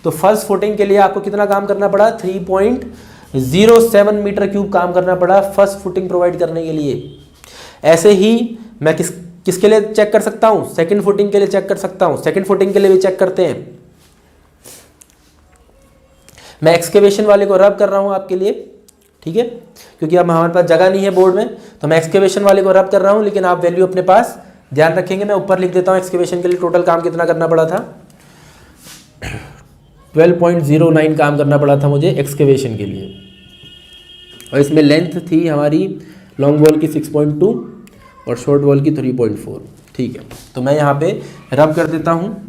तो फर्स्ट फुटिंग के लिए आपको कितना काम करना पड़ा 3.07 मीटर क्यूब काम करना पड़ा फर्स्ट फुटिंग प्रोवाइड करने के लिए। ऐसे ही मैं किसके लिए चेक कर सकता हूं, सेकंड फुटिंग के लिए चेक कर सकता हूं। सेकंड फुटिंग के लिए भी चेक करते हैं। मैं एक्सकेवेशन वाले को रब कर रहा हूं आपके लिए, ठीक है, क्योंकि अब हमारे पास जगह नहीं है बोर्ड में, तो मैं एक्सकेवेशन वाले को रब कर रहा हूं, लेकिन आप वैल्यू अपने पास ध्यान रखेंगे। मैं ऊपर लिख देता हूं एक्सकेवेशन के लिए टोटल काम कितना करना पड़ा था 12.09 काम करना पड़ा था मुझे एक्सकेवेशन के लिए, और इसमें लेंथ थी हमारी लॉन्ग वॉल की 6.2 और शॉर्ट वॉल की 3.4। ठीक है, तो मैं यहाँ पे रब कर देता हूँ।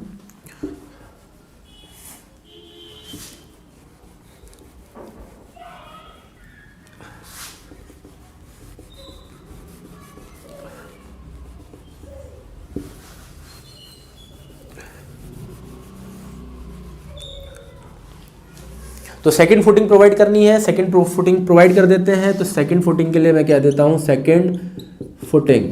तो सेकंड फुटिंग प्रोवाइड करनी है, सेकंड फुटिंग प्रोवाइड कर देते हैं। तो सेकंड फुटिंग के लिए मैं क्या देता हूं second footing.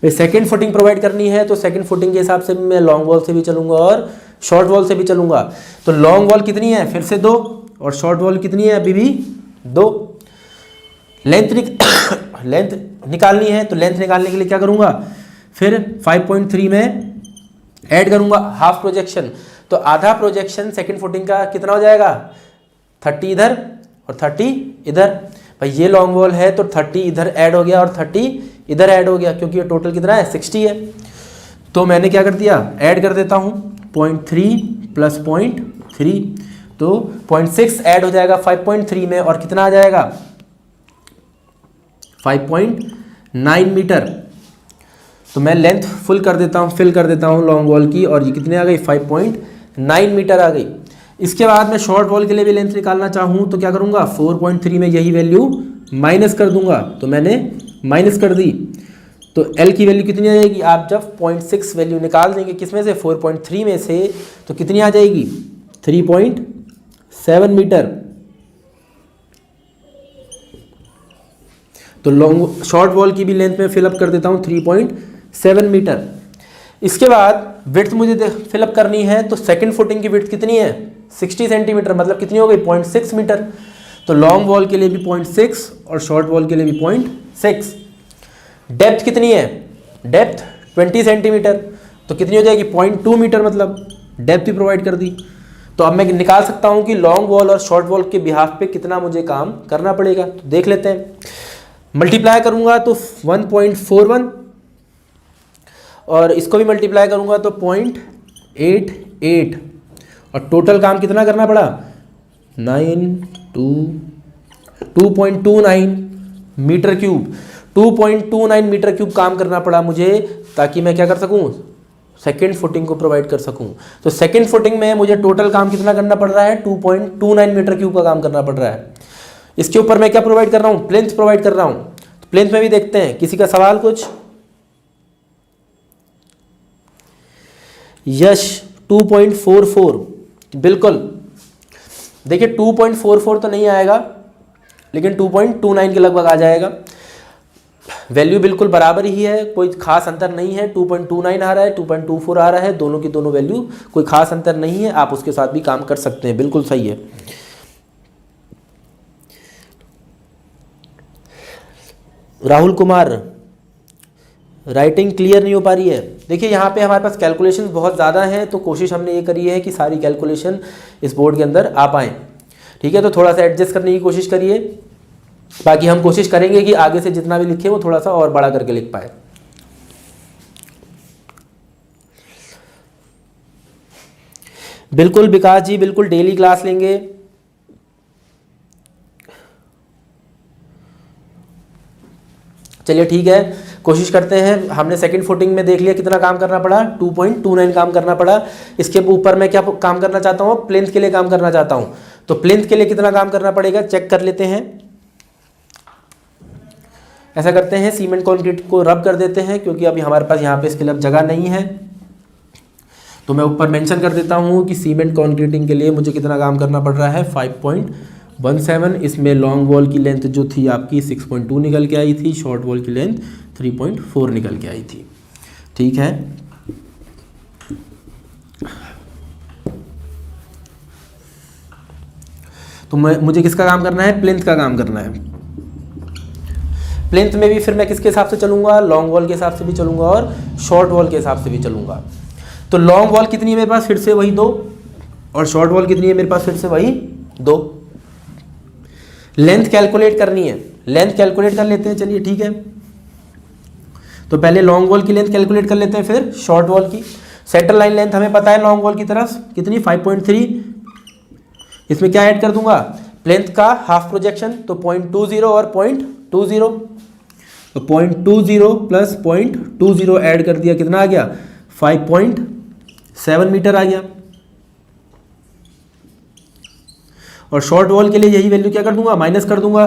Second footing provide करनी है तो सेकंड फुटिंग के हिसाब से मैं लॉन्ग वॉल से भी चलूंगा और शॉर्ट वॉल से भी चलूंगा। तो लॉन्ग वॉल कितनी है फिर से 2, और शॉर्ट वॉल कितनी है अभी भी 2। लेंथ निकालनी है, तो लेंथ निकालने के लिए क्या करूंगा फिर 5.3 में ऐड करूंगा हाफ प्रोजेक्शन। तो आधा प्रोजेक्शन सेकंड फुटिंग का कितना हो जाएगा 30 इधर और 30 इधर। भाई ये लॉन्ग वॉल है तो 30 इधर ऐड हो गया और 30 इधर ऐड हो गया, क्योंकि ये टोटल कितना है 60 है। तो मैंने क्या कर दिया ऐड कर देता हूँ 0.3 प्लस 0.3, तो 0.6 ऐड हो जाएगा 5.3 में, और कितना आ जाएगा 5.9 मीटर। तो मैं लेंथ फिल कर देता हूँ लॉन्ग वॉल की, और ये कितने आ गई 5.9 मीटर आ गई। इसके बाद मैं शॉर्ट वॉल के लिए भी लेंथ निकालना चाहूँ तो क्या करूँगा 4.3 में यही वैल्यू माइनस कर दूंगा। तो मैंने माइनस कर दी, तो L की वैल्यू कितनी आ जाएगी, आप जब 0.6 वैल्यू निकाल देंगे किसमें से, 4.3 में से, तो कितनी आ जाएगी, 3.7 मीटर। तो लॉन्ग शॉर्ट वॉल की भी लेंथ में फिलअप कर देता हूँ 3.7 मीटर। इसके बाद विड्थ मुझे फिलअप करनी है, तो सेकंड फुटिंग की विड्थ कितनी है, 60 सेंटीमीटर, मतलब कितनी हो गई, 0.6 मीटर। तो लॉन्ग वॉल के लिए भी 0.6 और शॉर्ट वॉल के लिए भी 0.6। डेप्थ कितनी है, डेप्थ 20 सेंटीमीटर, तो कितनी हो जाएगी, 0.2 मीटर, मतलब डेप्थ भी प्रोवाइड कर दी। तो अब मैं निकाल सकता हूँ कि लॉन्ग वॉल और शॉर्ट वॉल के बिहाफ पे कितना मुझे काम करना पड़ेगा। तो देख लेते हैं, मल्टीप्लाई करूँगा तो 1.41 और इसको भी मल्टीप्लाई करूँगा तो 0.88 और टोटल काम कितना करना पड़ा, 2.29 मीटर क्यूब। 2.29 मीटर क्यूब काम करना पड़ा मुझे, ताकि मैं क्या कर सकूं, सेकेंड फुटिंग को प्रोवाइड कर सकूं। तो सेकेंड फुटिंग में मुझे टोटल काम कितना करना पड़ रहा है, 2.29 मीटर क्यूब का काम करना पड़ रहा है। इसके ऊपर मैं क्या प्रोवाइड कर रहा हूं, प्लेंथ प्रोवाइड कर रहा हूं। तो प्लेंथ में भी देखते हैं, किसी का सवाल कुछ, यश 2.44, बिल्कुल देखिए 2.44 तो नहीं आएगा, लेकिन 2.29 के लगभग आ जाएगा। वैल्यू बिल्कुल बराबर ही है, कोई खास अंतर नहीं है। 2.29 आ रहा है, 2.24 आ रहा है, दोनों की दोनों वैल्यू कोई खास अंतर नहीं है, आप उसके साथ भी काम कर सकते हैं, बिल्कुल सही है। राहुल कुमार, राइटिंग क्लियर नहीं हो पा रही है। देखिए यहाँ पे हमारे पास कैलकुलेशन बहुत ज़्यादा हैं, तो कोशिश हमने ये करी है कि सारी कैलकुलेशन इस बोर्ड के अंदर आ पाएँ, ठीक है। तो थोड़ा सा एडजस्ट करने की कोशिश करिए, बाकी हम कोशिश करेंगे कि आगे से जितना भी लिखे वो थोड़ा सा और बड़ा करके लिख पाए। बिल्कुल विकास जी, बिल्कुल डेली क्लास लेंगे। चलिए ठीक है, कोशिश करते हैं। हमने सेकंड फुटिंग में देख लिया कितना काम करना पड़ा, 2.29 काम करना पड़ा। इसके ऊपर मैं क्या काम करना चाहता हूँ, प्लेंथ के लिए काम करना चाहता हूँ। तो प्लेंथ के लिए कितना काम करना पड़ेगा चेक कर लेते हैं। ऐसा करते हैं, सीमेंट कंक्रीट को रब कर देते हैं, क्योंकि अभी हमारे पास यहाँ पे इसके लिए जगह नहीं है। तो मैं ऊपर मेंशन कर देता हूँ कि सीमेंट कंक्रीटिंग के लिए मुझे कितना काम करना पड़ रहा है, 5.17। इसमें लॉन्ग वॉल की लेंथ जो थी आपकी 6.2 निकल के आई थी, शॉर्ट वॉल की लेंथ 3.4 निकल के आई थी, ठीक है। तो मुझे किसका काम करना है, प्लिंथ का काम करना है। प्लिंथ में भी फिर मैं किसके हिसाब से चलूंगा, लॉन्ग वॉल के हिसाब से भी चलूंगा और शॉर्ट वॉल के हिसाब से भी चलूंगा। तो लॉन्ग वॉल कितनी है मेरे पास, फिर से वही 2, और शॉर्ट वॉल कितनी है मेरे पास, फिर से वही 2। लेंथ कैलकुलेट करनी है, लेंथ कैलकुलेट कर लेते हैं, चलिए ठीक है। तो पहले लॉन्ग वॉल की लेंथ कैलकुलेट कर लेते हैं, फिर शॉर्ट वॉल की। सेंटर लाइन लेंथ हमें पता है लॉन्ग वॉल की तरफ कितनी, 5.3। इसमें क्या ऐड कर दूंगा, प्लेंथ का हाफ प्रोजेक्शन, तो 0.20 और 0.20, तो 0.20 प्लस 0.20 ऐड कर दिया, कितना आ गया, 5.7 मीटर आ गया। और शॉर्ट वॉल के लिए यही वैल्यू क्या कर दूंगा, माइनस कर दूंगा,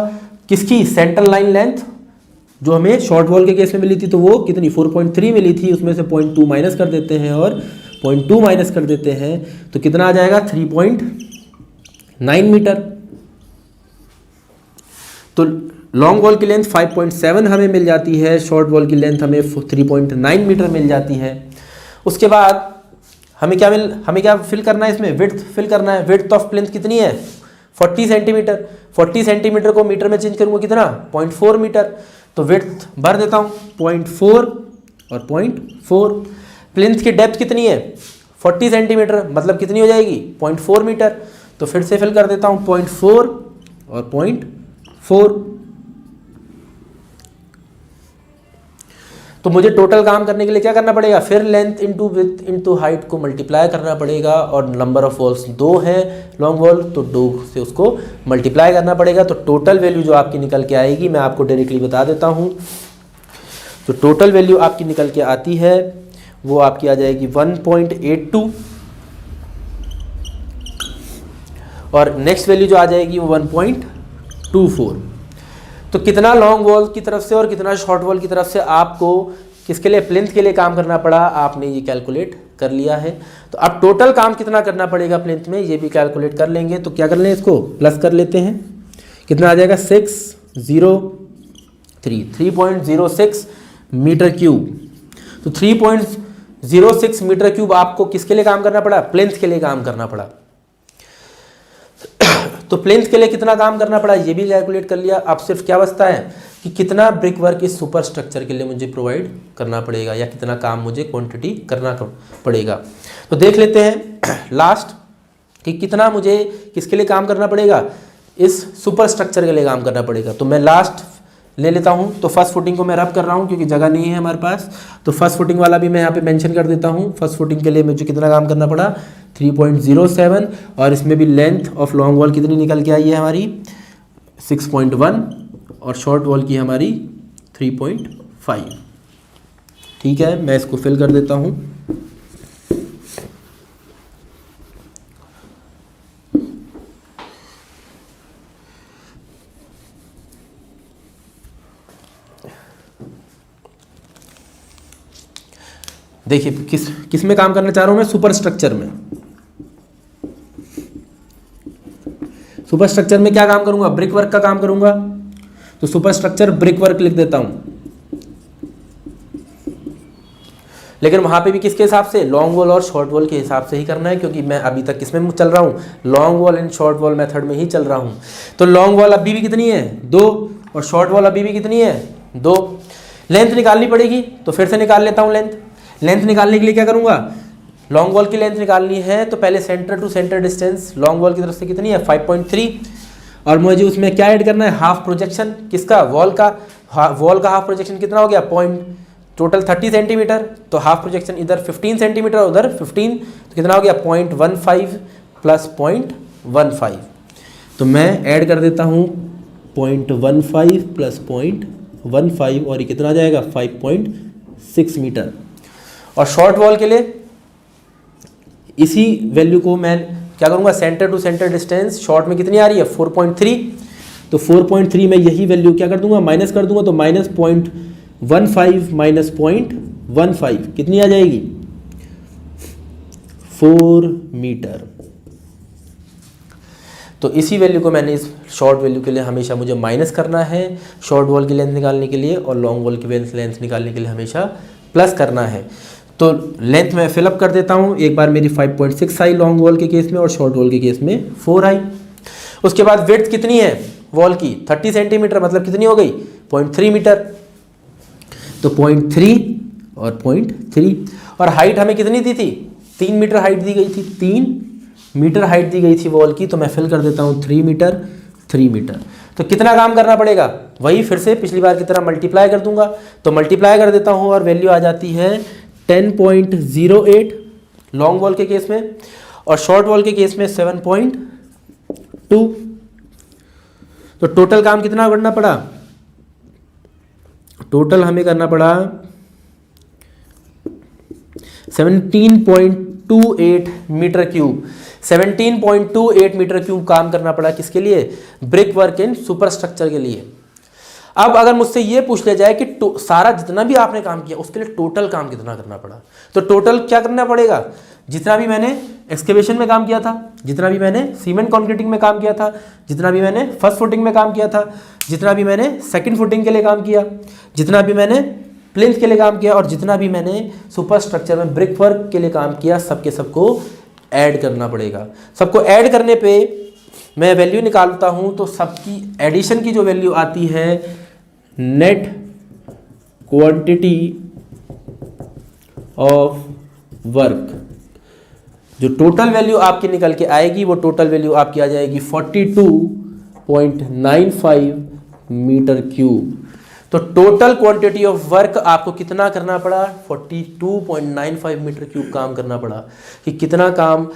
किसकी, सेंट्रल लाइन लेंथ जो हमें शॉर्ट वॉल के केस में मिली थी, तो वो कितनी 4.3 मिली थी, उसमें से 0.2 माइनस कर देते हैं और 0.2 माइनस कर देते हैं, तो कितना आ जाएगा, 3.9 मीटर। तो लॉन्ग वॉल की लेंथ 5.7 हमें मिल जाती है, शॉर्ट वॉल की लेंथ हमें 3.9 मीटर मिल जाती है। उसके बाद हमें क्या फिल करना है, इसमें विड्थ फिल करना है। विड्थ ऑफ प्लेंथ कितनी है, 40 सेंटीमीटर। 40 सेंटीमीटर को मीटर में चेंज करूंगा कितना, 0.4 मीटर। तो विड्थ भर देता हूँ 0.4 और 0.4। प्लेंथ की डेप्थ कितनी है, 40 सेंटीमीटर, मतलब कितनी हो जाएगी, 0.4 मीटर। तो फिर से फिल कर देता हूँ 0.4 और 0.4। तो मुझे टोटल काम करने के लिए क्या करना पड़ेगा, फिर length into width into height को मल्टीप्लाई करना पड़ेगा, और नंबर ऑफ वॉल्स 2 है लॉन्ग वॉल, तो 2 से उसको मल्टीप्लाई करना पड़ेगा। तो टोटल वैल्यू जो आपकी निकल के आएगी, मैं आपको डायरेक्टली बता देता हूँ। तो टोटल वैल्यू आपकी निकल के आती है, वो आपकी आ जाएगी 1.82, और नेक्स्ट वैल्यू जो आ जाएगी वो 1.24। तो कितना लॉन्ग वॉल की तरफ से और कितना शॉर्ट वॉल की तरफ से आपको किसके लिए, प्लिंथ के लिए काम करना पड़ा, आपने ये कैलकुलेट कर लिया है। तो अब टोटल काम कितना करना पड़ेगा प्लिंथ में, ये भी कैलकुलेट कर लेंगे। तो क्या कर लें, इसको प्लस कर लेते हैं, कितना आ जाएगा 3.06 मीटर क्यूब। तो 3.06 मीटर क्यूब आपको किसके लिए काम करना पड़ा, प्लिंथ के लिए काम करना पड़ा। तो प्लिंथ के लिए कितना काम करना पड़ा ये भी कैलकुलेट कर लिया। अब सिर्फ क्या बचता है कि कितना ब्रिक वर्क इस सुपर स्ट्रक्चर के लिए मुझे प्रोवाइड करना पड़ेगा, या कितना काम मुझे क्वांटिटी करना पड़ेगा। तो देख लेते हैं लास्ट कि कितना मुझे किसके लिए काम करना पड़ेगा, इस सुपर स्ट्रक्चर के लिए काम करना पड़ेगा। तो मैं लास्ट ले लेता हूँ। तो फर्स्ट फुटिंग को मैं रब कर रहा हूँ क्योंकि जगह नहीं है हमारे पास। तो फर्स्ट फुटिंग वाला भी मैं यहाँ पे मेंशन कर देता हूँ। फर्स्ट फुटिंग के लिए मुझे कितना काम करना पड़ा 3.07, और इसमें भी लेंथ ऑफ लॉन्ग वॉल कितनी निकल के आई है हमारी 6.1, और शॉर्ट वॉल की हमारी 3.5। ठीक है, मैं इसको फिल कर देता हूँ। देखिए किस में काम करना चाह रहा हूं मैं, सुपर स्ट्रक्चर में। सुपर स्ट्रक्चर में क्या काम करूंगा, ब्रिक वर्क का काम करूंगा। तो सुपर स्ट्रक्चर ब्रिक वर्क लिख देता हूं, लेकिन वहां पे भी किसके हिसाब से, लॉन्ग वॉल और शॉर्ट वॉल के हिसाब से ही करना है, क्योंकि मैं अभी तक किसमें चल रहा हूं, long wall and short wall method में ही चल रहा हूं। तो लॉन्ग वॉल अभी भी कितनी है 2, और शॉर्ट वॉल अभी भी कितनी है 2। लेंथ निकालनी पड़ेगी, तो फिर से निकाल लेता हूं। लेंथ निकालने के लिए क्या करूंगा, लॉन्ग वॉल की लेंथ निकालनी है तो पहले centre to centre distance long wall की तरफ से कितनी है 5.3, और मुझे उसमें क्या ऐड करना है, हाफ प्रोजेक्शन किसका, वॉल का। वॉल का हाफ प्रोजेक्शन कितना हो गया, टोटल 30 सेंटीमीटर, तो हाफ प्रोजेक्शन इधर 15 सेंटीमीटर उधर 15, तो कितना हो गया 0.15 प्लस 0.15। तो मैं ऐड कर देता हूँ 0.15 प्लस 0.15, और ये कितना आ जाएगा 5.6 मीटर। और शॉर्ट वॉल के लिए इसी वैल्यू को मैं क्या करूंगा, centre to centre distance short में कितनी आ रही है 4.3, तो 4.3 में यही वैल्यू क्या कर दूंगा, माइनस कर दूंगा। तो माइनस 0.15 माइनस 0.15 कितनी आ जाएगी 4 मीटर। तो इसी वैल्यू को मैंने इस शॉर्ट वैल्यू के लिए हमेशा मुझे माइनस करना है, शॉर्ट वॉल की लेंथ निकालने के लिए, और लॉन्ग वॉल की लेंथ निकालने के लिए हमेशा प्लस करना है। तो लेंथ में फिलअप कर देता हूँ। एक बार मेरी 5.6 आई लॉन्ग वॉल के केस में, और शॉर्ट वॉल के केस में 4 आई। उसके बाद विड्थ कितनी है वॉल की 30 सेंटीमीटर, मतलब कितनी हो गई 0.3 मीटर। तो 0.3 और 0.3, और हाइट हमें कितनी दी थी 3 मीटर हाइट दी गई थी, 3 मीटर हाइट दी गई थी वॉल की। तो मैं फिल कर देता हूँ 3 मीटर 3 मीटर। तो कितना काम करना पड़ेगा, वही फिर से पिछली बार की तरह मल्टीप्लाई कर दूंगा। तो मल्टीप्लाई कर देता हूँ और वैल्यू आ जाती है 10.08 लॉन्ग वॉल के केस में, और शॉर्ट वॉल के केस में 7.2। तो टोटल काम कितना करना पड़ा, टोटल हमें करना पड़ा 17.28 मीटर क्यूब। 17.28 मीटर क्यूब काम करना पड़ा किसके लिए, brick work in super structure के लिए। अब अगर मुझसे ये पूछ लिया जाए कि सारा जितना भी आपने काम किया उसके लिए टोटल काम कितना करना पड़ा, तो टोटल क्या करना पड़ेगा, जितना भी मैंने एक्सकेवेशन में काम किया था, जितना भी मैंने सीमेंट कॉन्क्रीटिंग में काम किया था, जितना भी मैंने फर्स्ट फुटिंग में काम किया था, जितना भी मैंने सेकंड फुटिंग के लिए काम किया, जितना भी मैंने प्लिंथ के लिए काम किया, और जितना भी मैंने सुपर स्ट्रक्चर में ब्रिक वर्क के लिए काम किया, सबके सबको ऐड करना पड़ेगा। सबको ऐड करने पे मैं वैल्यू निकालता हूँ, तो सबकी एडिशन की जो वैल्यू आती है नेट क्वांटिटी ऑफ वर्क, जो टोटल वैल्यू आपकी निकल के आएगी वो टोटल वैल्यू आपकी आ जाएगी 42.95 मीटर क्यूब। तो टोटल क्वांटिटी ऑफ वर्क आपको कितना करना पड़ा, 42.95 मीटर क्यूब काम करना पड़ा। कि कितना काम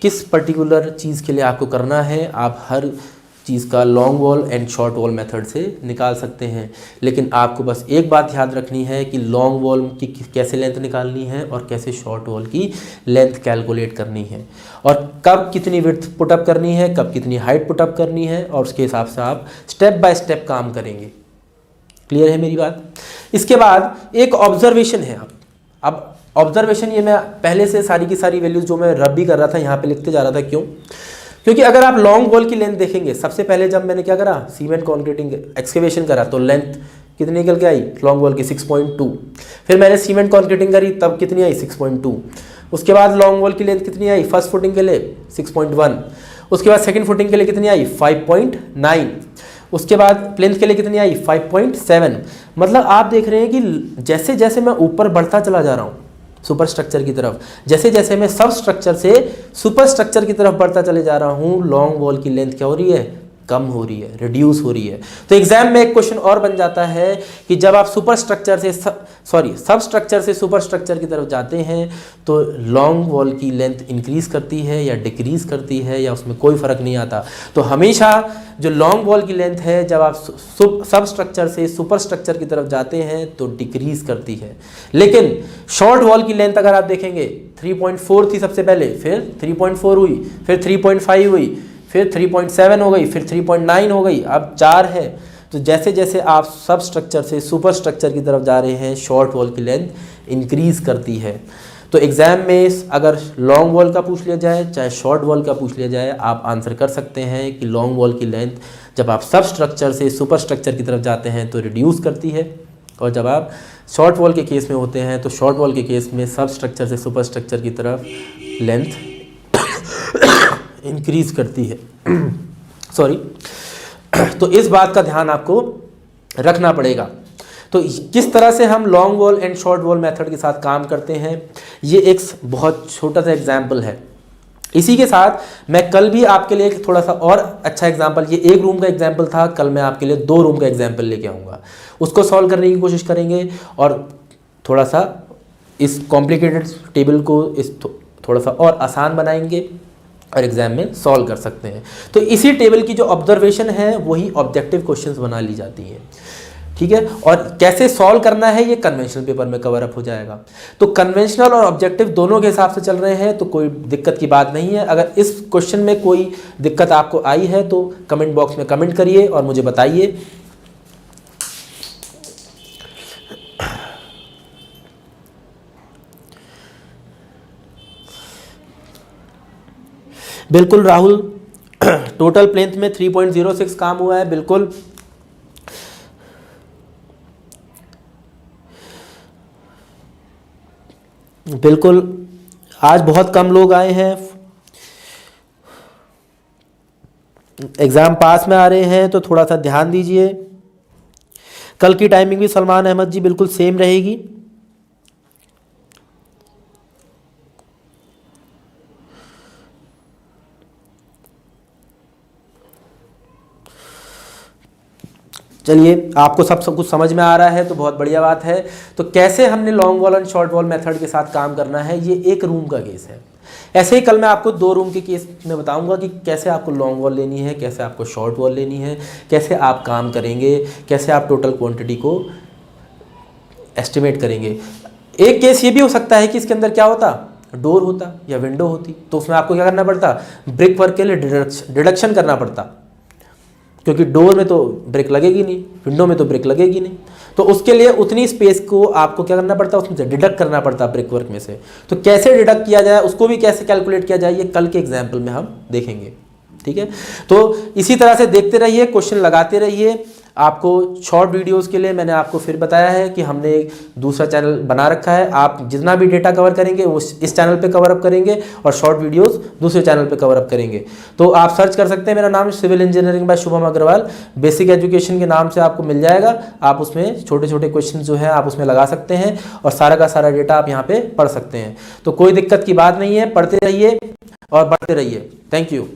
किस पर्टिकुलर चीज़ के लिए आपको करना है, आप हर चीज़ का long wall and short wall method से निकाल सकते हैं। लेकिन आपको बस एक बात याद रखनी है कि लॉन्ग वॉल की कैसे लेंथ निकालनी है और कैसे शॉर्ट वॉल की लेंथ कैलकुलेट करनी है, और कब कितनी विड्थ पुटअप करनी है, कब कितनी हाइट पुटअप करनी है, और उसके हिसाब से आप स्टेप बाय स्टेप काम करेंगे। क्लियर है मेरी बात। इसके बाद एक ऑब्जर्वेशन है। अब ऑब्जर्वेशन, ये मैं पहले से सारी की सारी वैल्यूज जो मैं रब भी कर रहा था यहाँ पे लिखते जा रहा था, क्यों? क्योंकि अगर आप लॉन्ग वॉल की लेंथ देखेंगे, सबसे पहले जब मैंने क्या करा, सीमेंट कॉन्क्रीटिंग एक्सकेवेशन करा, तो लेंथ कितनी निकल के आई लॉन्ग वॉल की 6.2। फिर मैंने सीमेंट कॉन्क्रीटिंग करी, तब कितनी आई 6.2। उसके बाद लॉन्ग वॉल की लेंथ कितनी आई फर्स्ट फुटिंग के लिए 6.1। उसके बाद सेकंड फुटिंग के लिए कितनी आई 5.9। उसके बाद प्लिंथ के लिए कितनी आई 5.7। मतलब आप देख रहे हैं कि जैसे जैसे मैं ऊपर बढ़ता चला जा रहा हूँ सुपर स्ट्रक्चर की तरफ, जैसे जैसे मैं सब स्ट्रक्चर से सुपर स्ट्रक्चर की तरफ बढ़ता चले जा रहा हूँ, लॉन्ग वॉल की लेंथ क्या हो रही है, कम हो रही है, रिड्यूस हो रही है। तो एग्जाम में एक क्वेश्चन और बन जाता है कि जब आप सुपर स्ट्रक्चर से सब स्ट्रक्चर से सुपर स्ट्रक्चर की तरफ जाते हैं तो लॉन्ग वॉल की लेंथ इंक्रीज करती है या डिक्रीज करती है, या उसमें कोई फर्क नहीं आता। तो हमेशा जो लॉन्ग वॉल की लेंथ है जब आप सब स्ट्रक्चर से सुपर स्ट्रक्चर की तरफ जाते हैं तो डिक्रीज करती है। लेकिन शॉर्ट वॉल की लेंथ अगर आप देखेंगे 3.4 थी सबसे पहले, फिर 3.4 हुई, फिर 3.5 हुई, फिर 3.7 हो गई, फिर 3.9 हो गई, अब 4 है। तो जैसे जैसे आप सब स्ट्रक्चर से सुपर स्ट्रक्चर की तरफ जा रहे हैं शॉर्ट वॉल की लेंथ इंक्रीज करती है। तो एग्ज़ाम में अगर लॉन्ग वॉल का पूछ लिया जाए चाहे शॉर्ट वॉल का पूछ लिया जाए, आप आंसर कर सकते हैं कि लॉन्ग वॉल की लेंथ जब आप सब स्ट्रक्चर से सुपर स्ट्रक्चर की तरफ जाते हैं तो रिड्यूस करती है, और जब आप शॉर्ट वॉल के केस में होते हैं तो शॉर्ट वॉल के केस में सब स्ट्रक्चर से सुपर स्ट्रक्चर की तरफ लेंथ इंक्रीज करती है। सॉरी। तो इस बात का ध्यान आपको रखना पड़ेगा। तो किस तरह से हम long wall and short wall method के साथ काम करते हैं, ये एक बहुत छोटा सा एग्जाम्पल है। इसी के साथ मैं कल भी आपके लिए एक थोड़ा सा और अच्छा एग्जाम्पल, ये एक रूम का एग्जाम्पल था, कल मैं आपके लिए 2 रूम का एग्जाम्पल लेके आऊँगा, उसको सॉल्व करने की कोशिश करेंगे और थोड़ा सा इस कॉम्प्लिकेटेड टेबल को थोड़ा सा और आसान बनाएंगे और एग्जाम में सॉल्व कर सकते हैं। तो इसी टेबल की जो ऑब्जर्वेशन है वही ऑब्जेक्टिव क्वेश्चंस बना ली जाती हैं, ठीक है। और कैसे सॉल्व करना है ये कन्वेंशनल पेपर में कवर अप हो जाएगा। तो कन्वेंशनल और ऑब्जेक्टिव दोनों के हिसाब से चल रहे हैं तो कोई दिक्कत की बात नहीं है। अगर इस क्वेश्चन में कोई दिक्कत आपको आई है तो कमेंट बॉक्स में कमेंट करिए और मुझे बताइए। बिल्कुल राहुल, टोटल प्लेंथ में 3.06 काम हुआ है, बिल्कुल। बिल्कुल आज बहुत कम लोग आए हैं, एग्ज़ाम पास में आ रहे हैं तो थोड़ा सा ध्यान दीजिए। कल की टाइमिंग भी सलमान अहमद जी बिल्कुल सेम रहेगी। चलिए, आपको सब कुछ समझ में आ रहा है तो बहुत बढ़िया बात है। तो कैसे हमने long wall and short wall method के साथ काम करना है, ये एक रूम का केस है। ऐसे ही कल मैं आपको 2 रूम के केस में बताऊंगा कि कैसे आपको लॉन्ग वॉल लेनी है, कैसे आपको शॉर्ट वॉल लेनी है, कैसे आप काम करेंगे, कैसे आप टोटल क्वांटिटी को एस्टिमेट करेंगे। एक केस ये भी हो सकता है कि इसके अंदर क्या होता, डोर होता या विंडो होती, तो उसमें आपको क्या करना पड़ता, ब्रिक वर्क के लिए डिडक्शन करना पड़ता, क्योंकि डोर में तो ब्रिक लगेगी नहीं, विंडो में तो ब्रिक लगेगी नहीं, तो उसके लिए उतनी स्पेस को आपको क्या करना पड़ता है, उसमें से डिडक्ट करना पड़ता है ब्रिक वर्क में से। तो कैसे डिडक्ट किया जाए, उसको भी कैसे कैलकुलेट किया जाए, ये कल के एग्जाम्पल में हम देखेंगे, ठीक है। तो इसी तरह से देखते रहिए, क्वेश्चन लगाते रहिए। आपको शॉर्ट वीडियोस के लिए मैंने आपको फिर बताया है कि हमने एक दूसरा चैनल बना रखा है। आप जितना भी डेटा कवर करेंगे वो इस चैनल पे कवर अप करेंगे और शॉर्ट वीडियोस दूसरे चैनल पे कवर अप करेंगे। तो आप सर्च कर सकते हैं, मेरा नाम civil engineering by Shubham Agrawal, basic education के नाम से आपको मिल जाएगा। आप उसमें छोटे छोटे क्वेश्चन जो है आप उसमें लगा सकते हैं और सारा का सारा डेटा आप यहाँ पे पढ़ सकते हैं। तो कोई दिक्कत की बात नहीं है, पढ़ते रहिए और बढ़ते रहिए। Thank you.